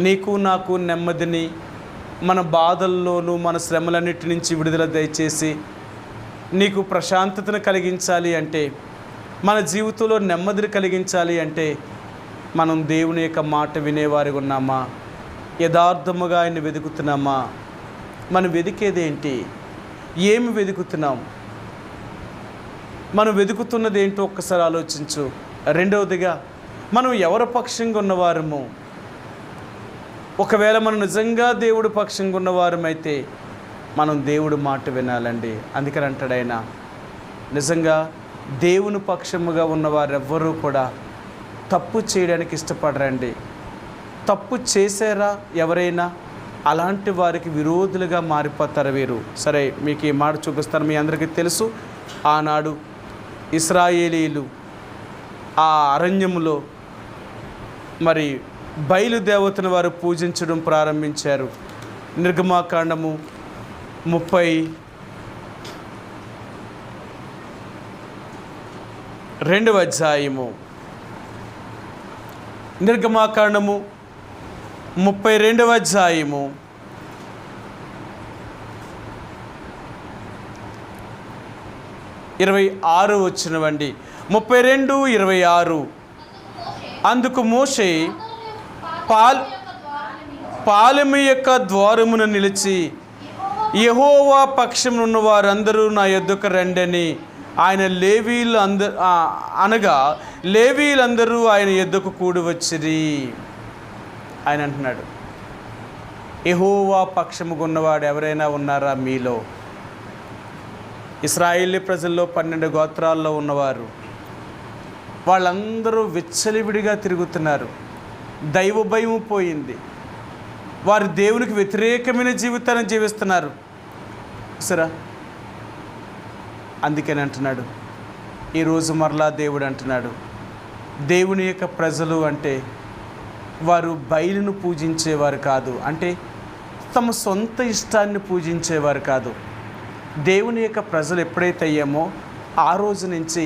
నీకు నాకు నెమ్మదిని, మన బాధల్లోనూ మన శ్రమలన్నిటి నుంచి విడుదల దయచేసి నీకు ప్రశాంతతను కలిగించాలి అంటే, మన జీవితంలో నెమ్మదిని కలిగించాలి అంటే, మనం దేవుని యొక్క మాట వినేవారిగా ఉన్నామా? యథార్థముగా ఆయన వెతుకుతున్నామా? మనం వెతికేదేంటి? ఏమి వెతుకుతున్నాం? మనం వెతుకుతున్నది ఏంటో ఒక్కసారి ఆలోచించు. రెండవదిగా, మనం ఎవరి పక్షంగా ఉన్నవారము? ఒకవేళ మనం నిజంగా దేవుడు పక్షంగా ఉన్నవారమైతే మనం దేవుడు మాట వినాలండి. అందుకని అంటాడు ఆయన, నిజంగా దేవుని పక్షముగా ఉన్నవారెవ్వరూ కూడా తప్పు చేయడానికి ఇష్టపడరండి. తప్పు చేశారా ఎవరైనా, అలాంటి వారికి విరోధులుగా మారిపోతారు వీరు. సరే, మీకు ఈ మాట చూపిస్తాను. మీ అందరికీ తెలుసు, ఆనాడు ఇశ్రాయేలీలు ఆ అరణ్యములో మరి బయలుదేవతను వారు పూజించడం ప్రారంభించారు. నిర్గమాకాండము 32వ అధ్యాయము, నిర్గమాకాండము 32వ అధ్యాయము 26 వచ్చినవండి. 32:26. అందుకు మోషే పాలెము యొక్క ద్వారమున నిలిచి, యెహోవా పక్షమున్న వారందరూ నా యొద్దకు రండని ఆయన లేవీలందరూ ఆయన యొద్దకు కూడి వచ్చిరి. ఆయన అంటున్నాడు, యెహోవా పక్షముగా ఉన్నవాడు ఎవరైనా ఉన్నారా మీలో? ఇశ్రాయేలీ ప్రజల్లో 12 గోత్రాల్లో ఉన్నవారు వాళ్ళందరూ విచ్చలివిడిగా తిరుగుతున్నారు. దైవ భయం పోయింది. వారు దేవునికి వ్యతిరేకమైన జీవితాన్ని జీవిస్తున్నారు. సరే, అందుకని అంటున్నాడు, ఈరోజు మరలా దేవుడు అంటున్నాడు, దేవుని యొక్క ప్రజలు అంటే వారు బయలును పూజించేవారు కాదు, అంటే తమ సొంత ఇష్టాన్ని పూజించేవారు కాదు. దేవుని యొక్క ప్రజలు ఎప్పుడైతే అయ్యామో ఆ రోజు నుంచి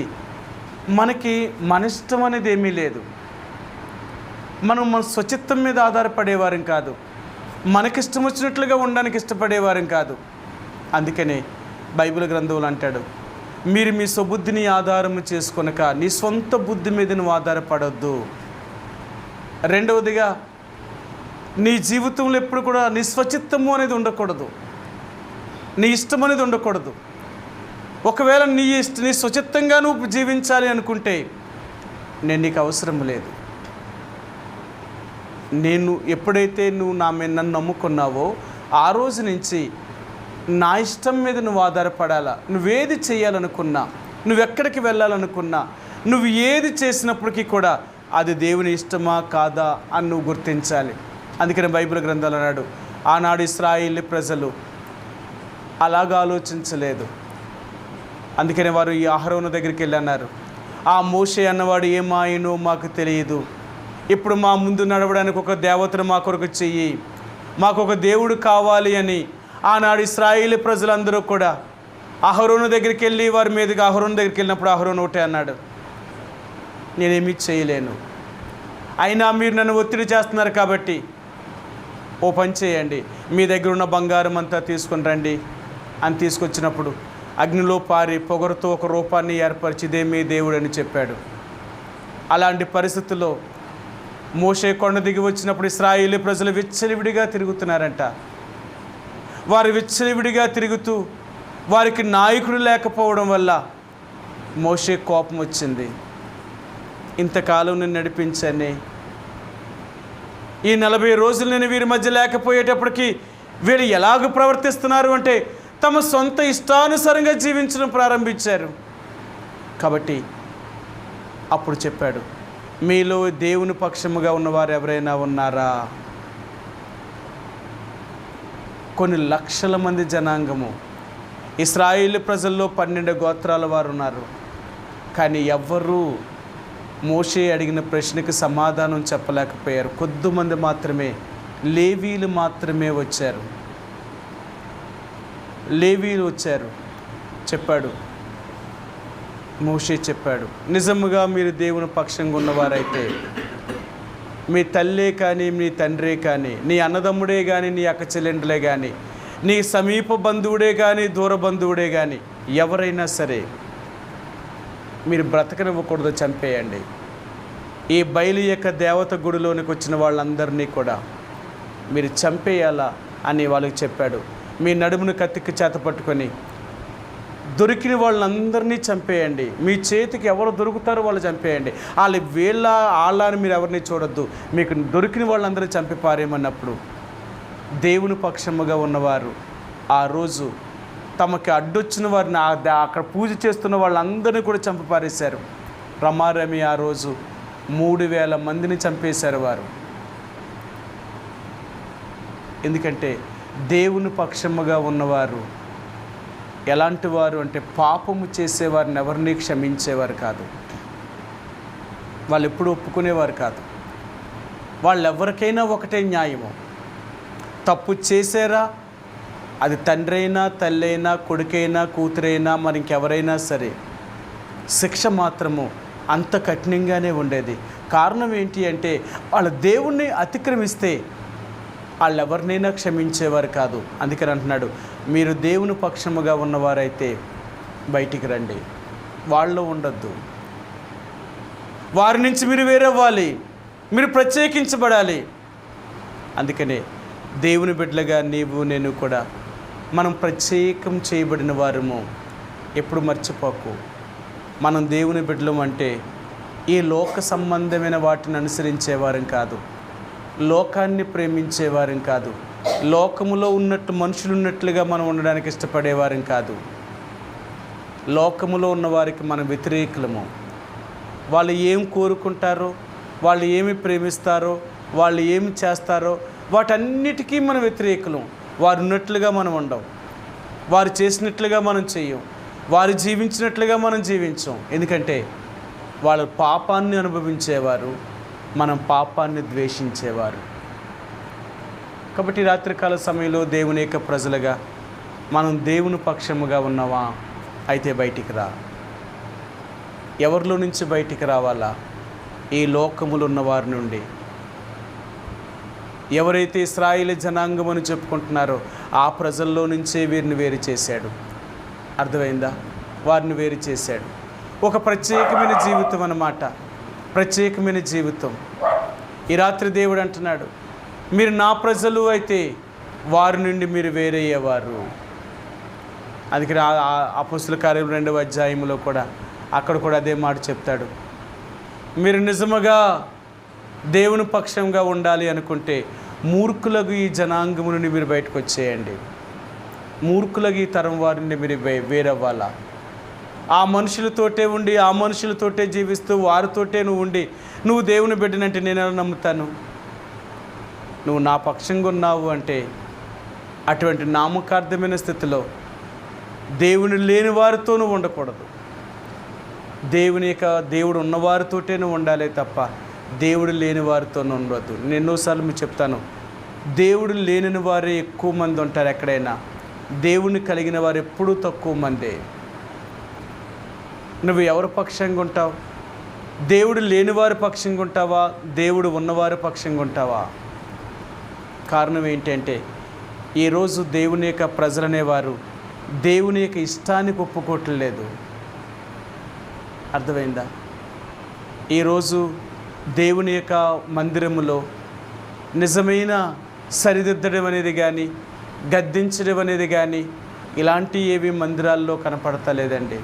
మనకి మన ఇష్టం అనేది ఏమీ లేదు. మనం మన స్వచిత్తం మీద ఆధారపడేవారం కాదు, మనకిష్టం వచ్చినట్లుగా ఉండడానికి ఇష్టపడేవారం కాదు. అందుకనే బైబిల్ గ్రంథంలో అంటాడు, మీరు మీ స్వబుద్ధిని ఆధారము చేసుకొనక నీ సొంత బుద్ధి మీద నువ్వు ఆధారపడొద్దు. రెండవదిగా, నీ జీవితంలో ఎప్పుడు కూడా నీ స్వచిత్తము అనేది ఉండకూడదు, నీ ఇష్టం అనేది ఉండకూడదు. ఒకవేళ నీ స్వచిత్తంగా నువ్వు జీవించాలి అనుకుంటే నేను నీకు అవసరం లేదు. నేను ఎప్పుడైతే నువ్వు నన్ను నమ్ముకున్నావో ఆ రోజు నుంచి నా ఇష్టం మీద నువ్వు ఆధారపడాలా. నువ్వేది చేయాలనుకున్నా, నువ్వెక్కడికి వెళ్ళాలనుకున్నా, నువ్వు ఏది చేసినప్పటికీ కూడా అది దేవుని ఇష్టమా కాదా అని నువ్వు గుర్తించాలి. అందుకని బైబిల్ గ్రంథాలు అన్నాడు, ఆనాడు ఇశ్రాయేలు ప్రజలు అలాగా ఆలోచించలేదు. అందుకని వారు ఈ అహరోను దగ్గరికి వెళ్ళి అన్నారు, ఆ మోషే అన్నవాడు ఏమాయనో మాకు తెలియదు, ఇప్పుడు మా ముందు నడవడానికి ఒక దేవతను మా కొరకు చెయ్యి, మాకు ఒక దేవుడు కావాలి అని ఆనాడు ఇశ్రాయేలు ప్రజలందరూ కూడా అహరోను దగ్గరికి వెళ్ళి వారి మీదుగా అహరోను దగ్గరికి వెళ్ళినప్పుడు అహరోను ఒకటే అన్నాడు, నేనేమీ చేయలేను, అయినా మీరు నన్ను ఒత్తిడి చేస్తున్నారు కాబట్టి ఓ పని చేయండి, మీ దగ్గర ఉన్న బంగారం అంతా తీసుకొని రండి అని తీసుకొచ్చినప్పుడు అగ్నిలో పారి పొగరుతో ఒక రూపాన్ని ఏర్పరిచి ఇదే మీ దేవుడు అని చెప్పాడు. అలాంటి పరిస్థితుల్లో మోషే కొండ దిగి వచ్చినప్పుడు ఇశ్రాయేలు ప్రజలు విచ్చలవిడిగా తిరుగుతున్నారంట. వారు విచ్చలవిడిగా తిరుగుతూ వారికి నాయకుడు లేకపోవడం వల్ల మోషే కోపం వచ్చింది. ఇంతకాలం నేను నడిపించానే, ఈ 40 రోజులు నేను వీరి మధ్య లేకపోయేటప్పటికీ వీళ్ళు ఎలాగ ప్రవర్తిస్తున్నారు అంటే తమ సొంత ఇష్టానుసారంగా జీవించడం ప్రారంభించారు. కాబట్టి అప్పుడు చెప్పాడు, మీలో దేవుని పక్షముగా ఉన్నవారు ఎవరైనా ఉన్నారా? కొన్ని లక్షల మంది జనాంగము, ఇశ్రాయేలు ప్రజల్లో 12 గోత్రాల వారు ఉన్నారు. కానీ ఎవ్వరూ మోషే అడిగిన ప్రశ్నకు సమాధానం చెప్పలేకపోయారు. కొద్దిమంది మాత్రమే, లేవీలు మాత్రమే వచ్చారు. లేవీలు వచ్చారు. చెప్పాడు, మోషే చెప్పాడు, నిజముగా మీరు దేవుని పక్షంగా ఉన్నవారైతే మీ తల్లే కానీ మీ తండ్రే కానీ నీ అన్నదమ్ముడే కానీ నీ అక్క చెల్లెండ్లే కానీ నీ సమీప బంధువుడే కానీ దూర బంధువుడే కానీ ఎవరైనా సరే మీరు బ్రతకనివ్వకూడదు, చంపేయండి. ఈ బయలు యొక్క దేవత గుడిలోనికి వచ్చిన వాళ్ళందరినీ కూడా మీరు చంపేయాలా అని వాళ్ళకి చెప్పాడు. మీ నడుమును కత్తికి చేత పట్టుకొని దొరికిన వాళ్ళందరినీ చంపేయండి, మీ చేతికి ఎవరు దొరుకుతారో వాళ్ళు చంపేయండి, వాళ్ళని మీరు ఎవరిని చూడొద్దు, మీకు దొరికిన వాళ్ళందరూ చంపి పారేయమన్నప్పుడు దేవుని పక్షముగా ఉన్నవారు ఆ రోజు తమకి అడ్డొచ్చిన వారిని అక్కడ పూజ చేస్తున్న వాళ్ళందరినీ కూడా చంపి పారేశారు. రమారమి ఆ రోజు 3000 మందిని చంపేశారు వారు. ఎందుకంటే దేవుని పక్షముగా ఉన్నవారు ఎలాంటి వారు అంటే పాపము చేసేవారిని ఎవరిని క్షమించేవారు కాదు, వాళ్ళు ఎప్పుడు ఒప్పుకునేవారు కాదు. వాళ్ళెవరికైనా ఒకటే న్యాయము, తప్పు చేశారా అది తండ్రి అయినా తల్లి అయినా కొడుకైనా కూతురైనా మరి ఇంకెవరైనా సరే శిక్ష మాత్రము అంత కఠినంగానే ఉండేది. కారణం ఏంటి అంటే వాళ్ళ దేవుణ్ణి అతిక్రమిస్తే వాళ్ళెవరినైనా క్షమించేవారు కాదు. అందుకని అంటున్నాడు, మీరు దేవుని పక్షముగా ఉన్నవారైతే బయటికి రండి, వాళ్ళు ఉండొద్దు, వారి నుంచి మీరు వేరవ్వాలి, మీరు ప్రత్యేకించబడాలి. అందుకనే దేవుని బిడ్డలుగా నీవు నేను కూడా మనం ప్రత్యేకం చేయబడిన వారము. ఎప్పుడు మర్చిపోకు, మనం దేవుని బిడ్డలం అంటే ఈ లోక సంబంధమైన వాటిని అనుసరించేవారం కాదు, లోకాన్ని ప్రేమించేవారం కాదు, లోకములో ఉన్నట్టు మనుషులు ఉన్నట్లుగా మనం ఉండడానికి ఇష్టపడేవారం కాదు. లోకములో ఉన్నవారికి మనం వ్యతిరేకులము. వాళ్ళు ఏం కోరుకుంటారో, వాళ్ళు ఏమి ప్రేమిస్తారో, వాళ్ళు ఏమి చేస్తారో వాటన్నిటికీ మనం వ్యతిరేకులం. వారు ఉన్నట్లుగా మనం ఉండం, వారు చేసినట్లుగా మనం చెయ్యం, వారు జీవించినట్లుగా మనం జీవించం. ఎందుకంటే వాళ్ళ పాపాన్ని అనుభవించేవారు, మనం పాపాన్ని ద్వేషించేవారు. కాబట్టి రాత్రికాల సమయంలో దేవుని యొక్క ప్రజలుగా మనం దేవుని పక్షముగా ఉన్నావా? అయితే బయటికి రా. ఎవరిలో నుంచి బయటికి రావాలా? ఈ లోకములో ఉన్న వారి నుండి, ఎవరైతే ఇశ్రాయేలు జనాంగం అని చెప్పుకుంటున్నారో ఆ ప్రజల్లో నుంచే వీరిని వేరు చేశాడు. అర్థమైందా? వారిని వేరు చేశాడు. ఒక ప్రత్యేకమైన జీవితం అన్నమాట, ప్రత్యేకమైన జీవితం. ఈ రాత్రి దేవుడు అంటున్నాడు, మీరు నా ప్రజలు అయితే వారి నుండి మీరు వేరయ్యేవారు. అందుకని అపొస్తలుల కార్యం 2వ అధ్యాయంలో కూడా అక్కడ కూడా అదే మాట చెప్తాడు. మీరు నిజముగా దేవుని పక్షంగా ఉండాలి అనుకుంటే మూర్ఖులకు ఈ జనాంగము నుండి మీరు బయటకు వచ్చేయండి. మూర్ఖులకు ఈ తరం వారిని మీరు వేరవ్వాలా? ఆ మనుషులతోటే ఉండి ఆ మనుషులతోటే జీవిస్తూ వారితోటే నువ్వు ఉండి నువ్వు దేవుని బిడ్డనంటే నేను ఎలా నమ్ముతాను? నువ్వు నా పక్షంగా ఉన్నావు అంటే అటువంటి నామకార్థమైన స్థితిలో దేవుని లేని వారితో నువ్వు ఉండకూడదు. దేవుడు ఉన్నవారితోటే నువ్వు ఉండాలి తప్ప దేవుడు లేని వారితో ఉండవద్దు. నేను ఎన్నోసార్లు మీకు చెప్తాను, దేవుడు లేని వారే ఎక్కువ మంది ఉంటారు ఎక్కడైనా. దేవుని కలిగిన వారు ఎప్పుడూ తక్కువ మందే. నువ్వు ఎవరి పక్షంగా ఉంటావు? దేవుడు లేనివారి పక్షంగా ఉంటావా? దేవుడు ఉన్నవారి పక్షంగా ఉంటావా? కారణం ఏంటంటే ఈరోజు దేవుని యొక్క ప్రజలనేవారు దేవుని యొక్క ఇష్టానికి ఒప్పుకోవట్లేదు. అర్థమైందా? ఈరోజు దేవుని యొక్క మందిరములో నిజమైన సరిదిద్దడం అనేది కానీ గద్దించడం అనేది కానీ ఇలాంటి ఏవి మందిరాల్లో కనపడతలేదండి.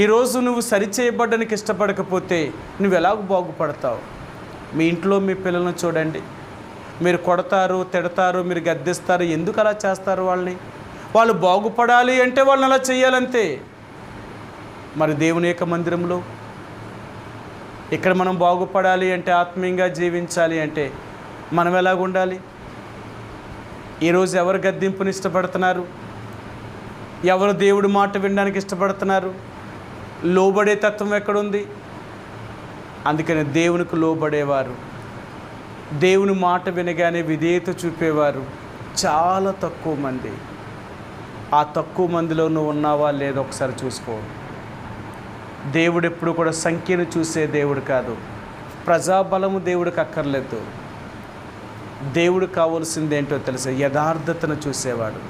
ఈరోజు నువ్వు సరిచేయబడ్డానికి ఇష్టపడకపోతే నువ్వు ఎలాగ బాగుపడతావు? మీ ఇంట్లో మీ పిల్లలను చూడండి, మీరు కొడతారు, తిడతారు, మీరు గద్దిస్తారు. ఎందుకు అలా చేస్తారు? వాళ్ళు బాగుపడాలి అంటే వాళ్ళని అలా చేయాలంతే. మరి దేవుని యొక్క మందిరంలో ఇక్కడ మనం బాగుపడాలి అంటే, ఆత్మీయంగా జీవించాలి అంటే మనం ఎలాగ ఉండాలి? ఈరోజు ఎవరు గద్దింపుని ఇష్టపడుతున్నారు? ఎవరు దేవుడి మాట వినడానికి ఇష్టపడుతున్నారు? లోబడే తత్వం ఎక్కడుంది? అందుకని దేవునికి లోబడేవారు, దేవుని మాట వినగానే విధేయత చూపేవారు చాలా తక్కువ మంది. ఆ తక్కువ మందిలో నువ్వు ఉన్నావా లేదో ఒకసారి చూసుకో. దేవుడు ఎప్పుడు కూడా సంఖ్యను చూసే దేవుడు కాదు. ప్రజాబలము దేవుడికి అక్కర్లేదు. దేవుడు కావాల్సింది ఏంటో తెలుసా? యథార్థతను చూసేవాడు.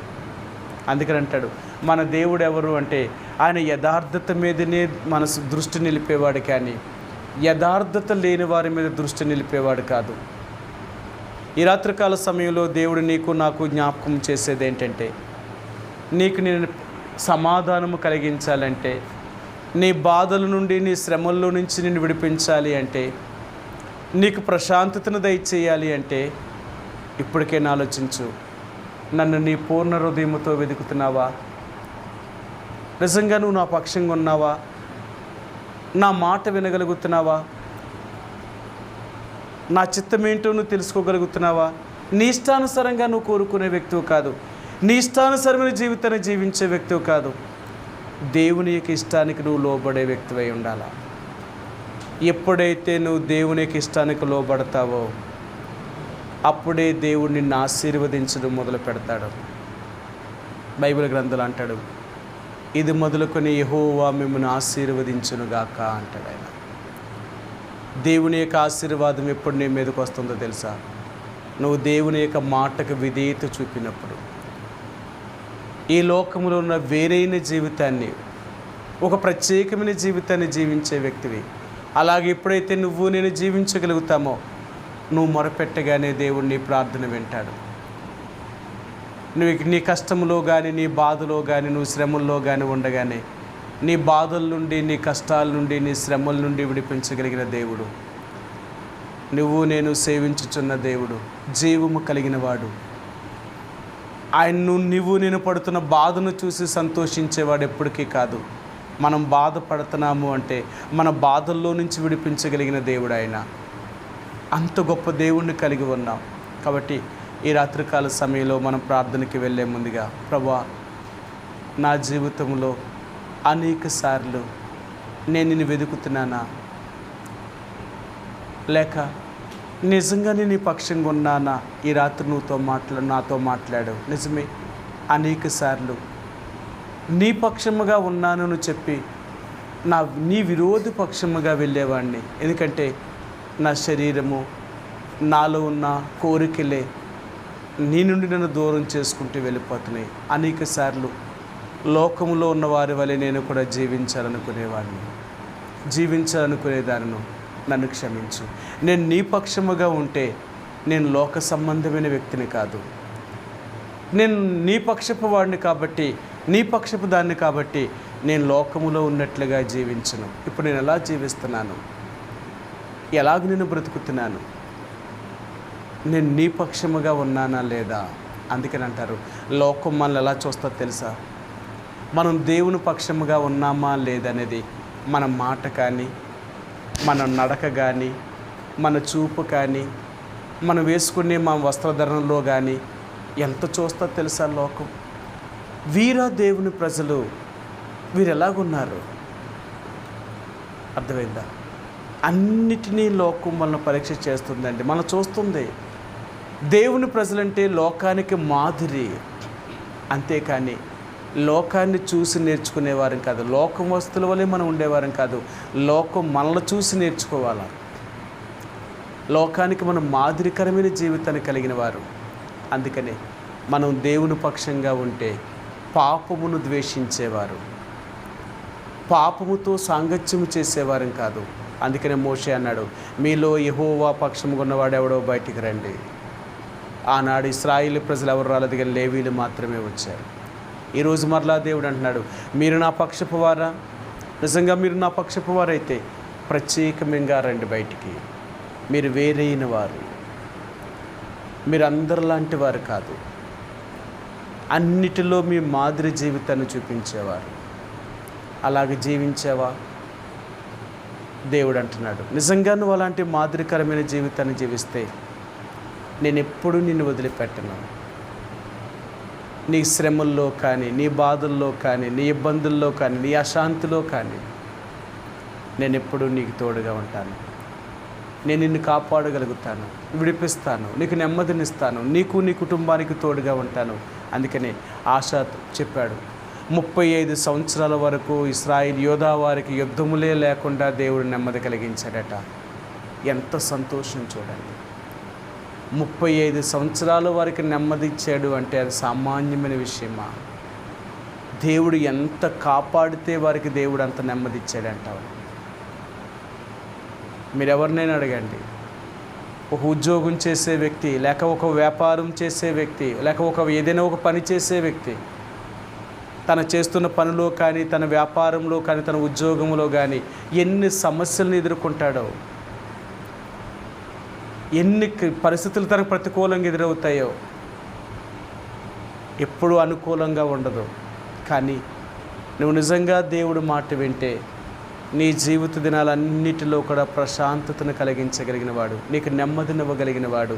అందుకని అంటాడు, మన దేవుడు ఎవరు అంటే ఆయన యథార్థత మీదనే మన దృష్టి నిలిపేవాడు, కానీ యథార్థత లేని వారి మీద దృష్టి నిలిపేవాడు కాదు. ఈ రాత్రికాల సమయంలో దేవుడు నీకు నాకు జ్ఞాపకం చేసేది ఏంటంటే, నీకు నేను సమాధానము కలిగించాలంటే, నీ బాధల నుండి నీ శ్రమల్లో నుంచి నిన్ను విడిపించాలి అంటే, నీకు ప్రశాంతతను దయచేయాలి అంటే ఇప్పటికైనా ఆలోచించు. నన్ను నీ పూర్ణ హృదయముతో వెతుకుతున్నావా? నిజంగా నువ్వు నా పక్షంగా ఉన్నావా? నా మాట వినగలుగుతున్నావా? నా చిత్తమేంటో నువ్వు తెలుసుకోగలుగుతున్నావా? నీ ఇష్టానుసారంగా నువ్వు కోరుకునే వ్యక్తివి కాదు. నీ ఇష్టానుసారమైన జీవితాన్ని జీవించే వ్యక్తివి కాదు. దేవుని యొక్క ఇష్టానికి నువ్వు లోబడే వ్యక్తివై ఉండాలా. ఎప్పుడైతే నువ్వు దేవుని యొక్క ఇష్టానికి లోబడతావో అప్పుడే దేవుడు నిన్ను ఆశీర్వదించడం మొదలు పెడతాడు. బైబిల్ గ్రంథాలు అంటాడు, ఇది మొదలుకొని యెహోవా మిమ్మల్ని ఆశీర్వదించునుగాక అంటాడు ఆయన. దేవుని యొక్క ఆశీర్వాదం ఎప్పుడు నీ మీదకి వస్తుందో తెలుసా? నువ్వు దేవుని యొక్క మాటకు విధేయత చూపినప్పుడు. ఈ లోకంలో ఉన్న వేరైన జీవితాన్ని, ఒక ప్రత్యేకమైన జీవితాన్ని జీవించే వ్యక్తివి. అలాగే ఎప్పుడైతే నువ్వు నేను జీవించగలుగుతామో నువ్వు మొరపెట్టగానే దేవుడు నీ ప్రార్థన వింటాడు. నువ్వు నీ కష్టంలో కానీ నీ బాధలో కానీ నువ్వు శ్రమల్లో కానీ ఉండగానే నీ బాధల నుండి, నీ కష్టాల నుండి, నీ శ్రమల నుండి విడిపించగలిగిన దేవుడు, నువ్వు నేను సేవించుచున్న దేవుడు జీవము కలిగిన వాడు. ఆయన్ను నువ్వు నేను పడుతున్న బాధను చూసి సంతోషించేవాడు ఎప్పటికీ కాదు. మనం బాధపడుతున్నాము అంటే మన బాధల్లో నుంచి విడిపించగలిగిన దేవుడు ఆయన. అంత గొప్ప దేవుణ్ణి కలిగి ఉన్నాం. కాబట్టి ఈ రాత్రికాల సమయంలో మనం ప్రార్థనకి వెళ్ళే ముందుగా, ప్రభువా, నా జీవితంలో అనేక సార్లు నేను నిన్ను వెతుకుతున్నానా, లేక నిజంగానే నీ పక్షంగా ఉన్నానా? ఈ రాత్రి నాతో మాట్లాడు. నిజమే, అనేక సార్లు నీ పక్షముగా ఉన్నానని చెప్పి నీ విరోధి పక్షముగా వెళ్ళేవాడిని. ఎందుకంటే నా శరీరము, నాలో ఉన్న కోరికలే నీ నుండి నన్ను దూరం చేసుకుంటూ వెళ్ళిపోతున్నాయి. అనేక సార్లు లోకంలో ఉన్న వారి వలె నేను కూడా జీవించాలనుకునేదాన్ని నన్ను క్షమించు. నేను నీ పక్షముగా ఉంటే నేను లోక సంబంధమైన వ్యక్తిని కాదు, నేను నీ పక్షపు వాడిని కాబట్టి, నీ పక్షపు దాన్ని కాబట్టి నేను లోకములో ఉన్నట్లుగా జీవించను. ఇప్పుడు నేను ఎలా జీవిస్తున్నాను, ఎలాగ నేను బ్రతుకుతున్నాను, నేను నీ పక్షముగా ఉన్నానా లేదా? అందుకని అంటారు, లోకం మనల్ని ఎలా చూస్తో తెలుసా? మనం దేవుని పక్షముగా ఉన్నామా లేదనేది మన మాట కానీ, మన నడక కానీ, మన చూపు కానీ, మనం వేసుకునే మన వస్త్రధరణలో కానీ ఎంత చూస్తో తెలుసా లోకం? వీరా దేవుని ప్రజలు, వీరు ఎలాగున్నారు? అర్థమైందా? అన్నిటినీ లోకం మనల్ని పరీక్ష చేస్తుందండి, మనం చూస్తుంది. దేవుని ప్రజలంటే లోకానికి మాదిరి, అంతేకాని లోకాన్ని చూసి నేర్చుకునేవారం కాదు, లోకం వస్తువుల వల్లే మనం ఉండేవారం కాదు. లోకం మనల్ని చూసి నేర్చుకోవాలి. లోకానికి మనం మాదిరికరమైన జీవితాన్ని కలిగిన వారు. అందుకనే మనం దేవుని పక్షంగా ఉంటే పాపమును ద్వేషించేవారు, పాపముతో సాంగత్యము చేసేవారం కాదు. అందుకనే మోషే అన్నాడు, మీలో యెహోవా పక్షముగా ఉన్నవాడు ఎవడో బయటికి రండి. ఆనాడు ఇశ్రాయేలు ప్రజలు ఎవరు రాలేదు, కానీ లేవీలు మాత్రమే వచ్చారు. ఈరోజు మరలా దేవుడు అంటున్నాడు, మీరు నా పక్షపు వారా? నిజంగా మీరు నా పక్షపు వారైతే ప్రత్యేకంగా రండి బయటికి. మీరు వేరైన వారు, మీరు అందరిలాంటి వారు కాదు. అన్నిటిలో మీ మాదిరి జీవితాన్ని చూపించేవారు. అలాగే జీవించావా? దేవుడు అంటున్నాడు, నిజంగా నువ్వు అలాంటి మాదిరికరమైన జీవితాన్ని జీవిస్తే నేను ఎప్పుడూ నిన్ను వదిలిపెట్టను. నీ శ్రమల్లో కానీ, నీ బాధల్లో కానీ, నీ ఇబ్బందుల్లో కానీ, నీ అశాంతిలో కానీ నేను ఎప్పుడూ నీకు తోడుగా ఉంటాను. నేను నిన్ను కాపాడగలుగుతాను, విడిపిస్తాను, నీకు నెమ్మదినిస్తాను, నీకు నీ కుటుంబానికి తోడుగా ఉంటాను. అందుకనే ఆశా చెప్పాడు, 35 సంవత్సరాల వరకు ఇశ్రాయేలు యోధా వారికి యుద్ధములే లేకుండా దేవుడు నెమ్మది కలిగించాడట. ఎంత సంతోషం చూడండి. 35 సంవత్సరాల వారికి నెమ్మది ఇచ్చాడు అంటే అది సామాన్యమైన విషయమా? దేవుడు ఎంత కాపాడితే వారికి దేవుడు అంత నెమ్మది ఇచ్చాడంటావు. మీరు ఎవరినైనా అడగండి, ఒక ఉద్యోగం చేసే వ్యక్తి, లేక ఒక వ్యాపారం చేసే వ్యక్తి, లేక ఏదైనా ఒక పని చేసే వ్యక్తి తన చేస్తున్న పనిలో కానీ, తన వ్యాపారంలో కానీ, తన ఉద్యోగంలో కానీ ఎన్ని సమస్యలను ఎదుర్కొంటాడో, ఎన్ని పరిస్థితులు తనకు ప్రతికూలంగా ఎదురవుతాయో. ఎప్పుడూ అనుకూలంగా ఉండదు. కానీ నువ్వు నిజంగా దేవుడు మాట వింటే నీ జీవిత దినాలన్నిటిలో కూడా ప్రశాంతతను కలిగించగలిగిన వాడు, నీకు నెమ్మదినివ్వగలిగిన వాడు,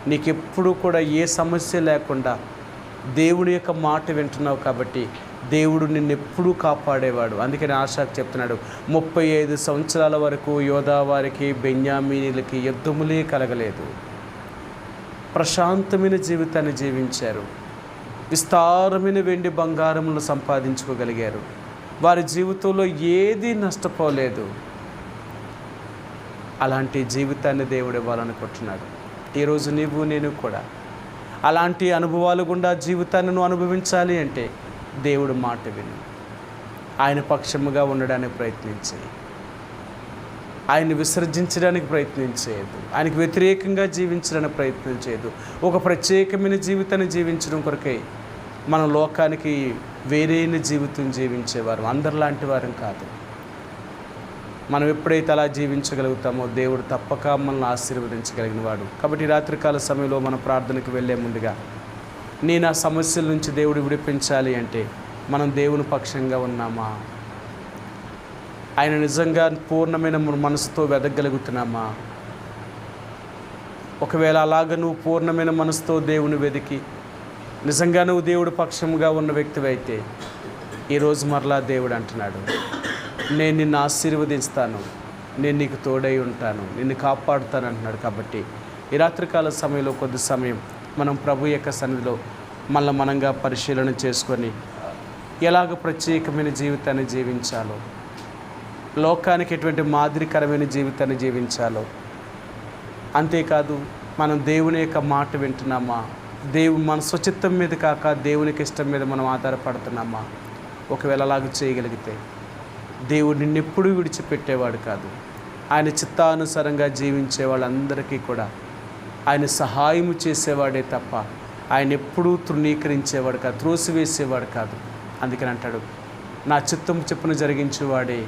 నీకెప్పుడు కూడా ఏ సమస్య లేకుండా దేవుడి యొక్క మాట వింటున్నావు కాబట్టి దేవుడు నిన్నెప్పుడూ కాపాడేవాడు. అందుకని ఆశాకు చెప్తున్నాడు, 35 సంవత్సరాల వరకు యోధా వారికి, బెన్యామీనీలకి యుద్ధములే కలగలేదు. ప్రశాంతమైన జీవితాన్ని జీవించారు. విస్తారమైన వెండి బంగారములను సంపాదించుకోగలిగారు. వారి జీవితంలో ఏదీ నష్టపోలేదు. అలాంటి జీవితాన్ని దేవుడు ఇవ్వాలనుకుంటున్నాడు. ఈరోజు నీవు నేను కూడా అలాంటి అనుభవాలు గుండా జీవితాన్ని నువ్వు అనుభవించాలి అంటే దేవుడు మాట విను. ఆయన పక్షముగా ఉండడానికి ప్రయత్నించే, ఆయన్ని విసర్జించడానికి ప్రయత్నించేయదు, ఆయనకు వ్యతిరేకంగా జీవించడానికి ప్రయత్నించేయదు. ఒక ప్రత్యేకమైన జీవితాన్ని జీవించడం కొరకై మన లోకానికి వేరైన జీవితం జీవించేవారు, అందరిలాంటి వారం కాదు. మనం ఎప్పుడైతే అలా జీవించగలుగుతామో దేవుడు తప్పక మనల్ని ఆశీర్వదించగలిగిన వాడు. కాబట్టి రాత్రికాల సమయంలో మనం ప్రార్థనకు వెళ్ళే ముందుగా నేను ఆ సమస్యల నుంచి దేవుడు విడిపించాలి అంటే మనం దేవుని పక్షంగా ఉన్నామా? ఆయన నిజంగా పూర్ణమైన మనసుతో వెదగలుగుతున్నామా? ఒకవేళ అలాగ నువ్వు పూర్ణమైన మనసుతో దేవుని వెతికి నిజంగా నువ్వు దేవుడి పక్షంగా ఉన్న వ్యక్తివైతే ఈరోజు మరలా దేవుడు అంటున్నాడు, నేను నిన్ను ఆశీర్వదిస్తాను, నేను నీకు తోడై ఉంటాను, నిన్ను కాపాడుతాను అంటున్నాడు. కాబట్టి ఈ రాత్రికాల సమయంలో కొద్ది సమయం మనం ప్రభు యొక్క సన్నిధిలో మనంగా పరిశీలన చేసుకొని ఎలాగ ప్రత్యేకమైన జీవితాన్ని జీవించాలో, లోకానికి ఎటువంటి మాదిరికరమైన జీవితాన్ని జీవించాలో, అంతేకాదు మనం దేవుని యొక్క మాట వింటున్నామా? మన స్వచిత్తం మీద కాక దేవునికి ఇష్టం మీద మనం ఆధారపడుతున్నామా? ఒకవేళ అలాగ చేయగలిగితే దేవుడు నిన్నెప్పుడూ విడిచిపెట్టేవాడు కాదు. ఆయన చిత్తానుసారంగా జీవించే వాళ్ళందరికీ కూడా ఆయన సహాయము చేసేవాడే తప్ప ఆయన ఎప్పుడూ తృణీకరించేవాడు కాదు, త్రోసివేసేవాడు కాదు. అందుకని అంటాడు, నా చిత్తం చెప్పున జరిగించేవాడే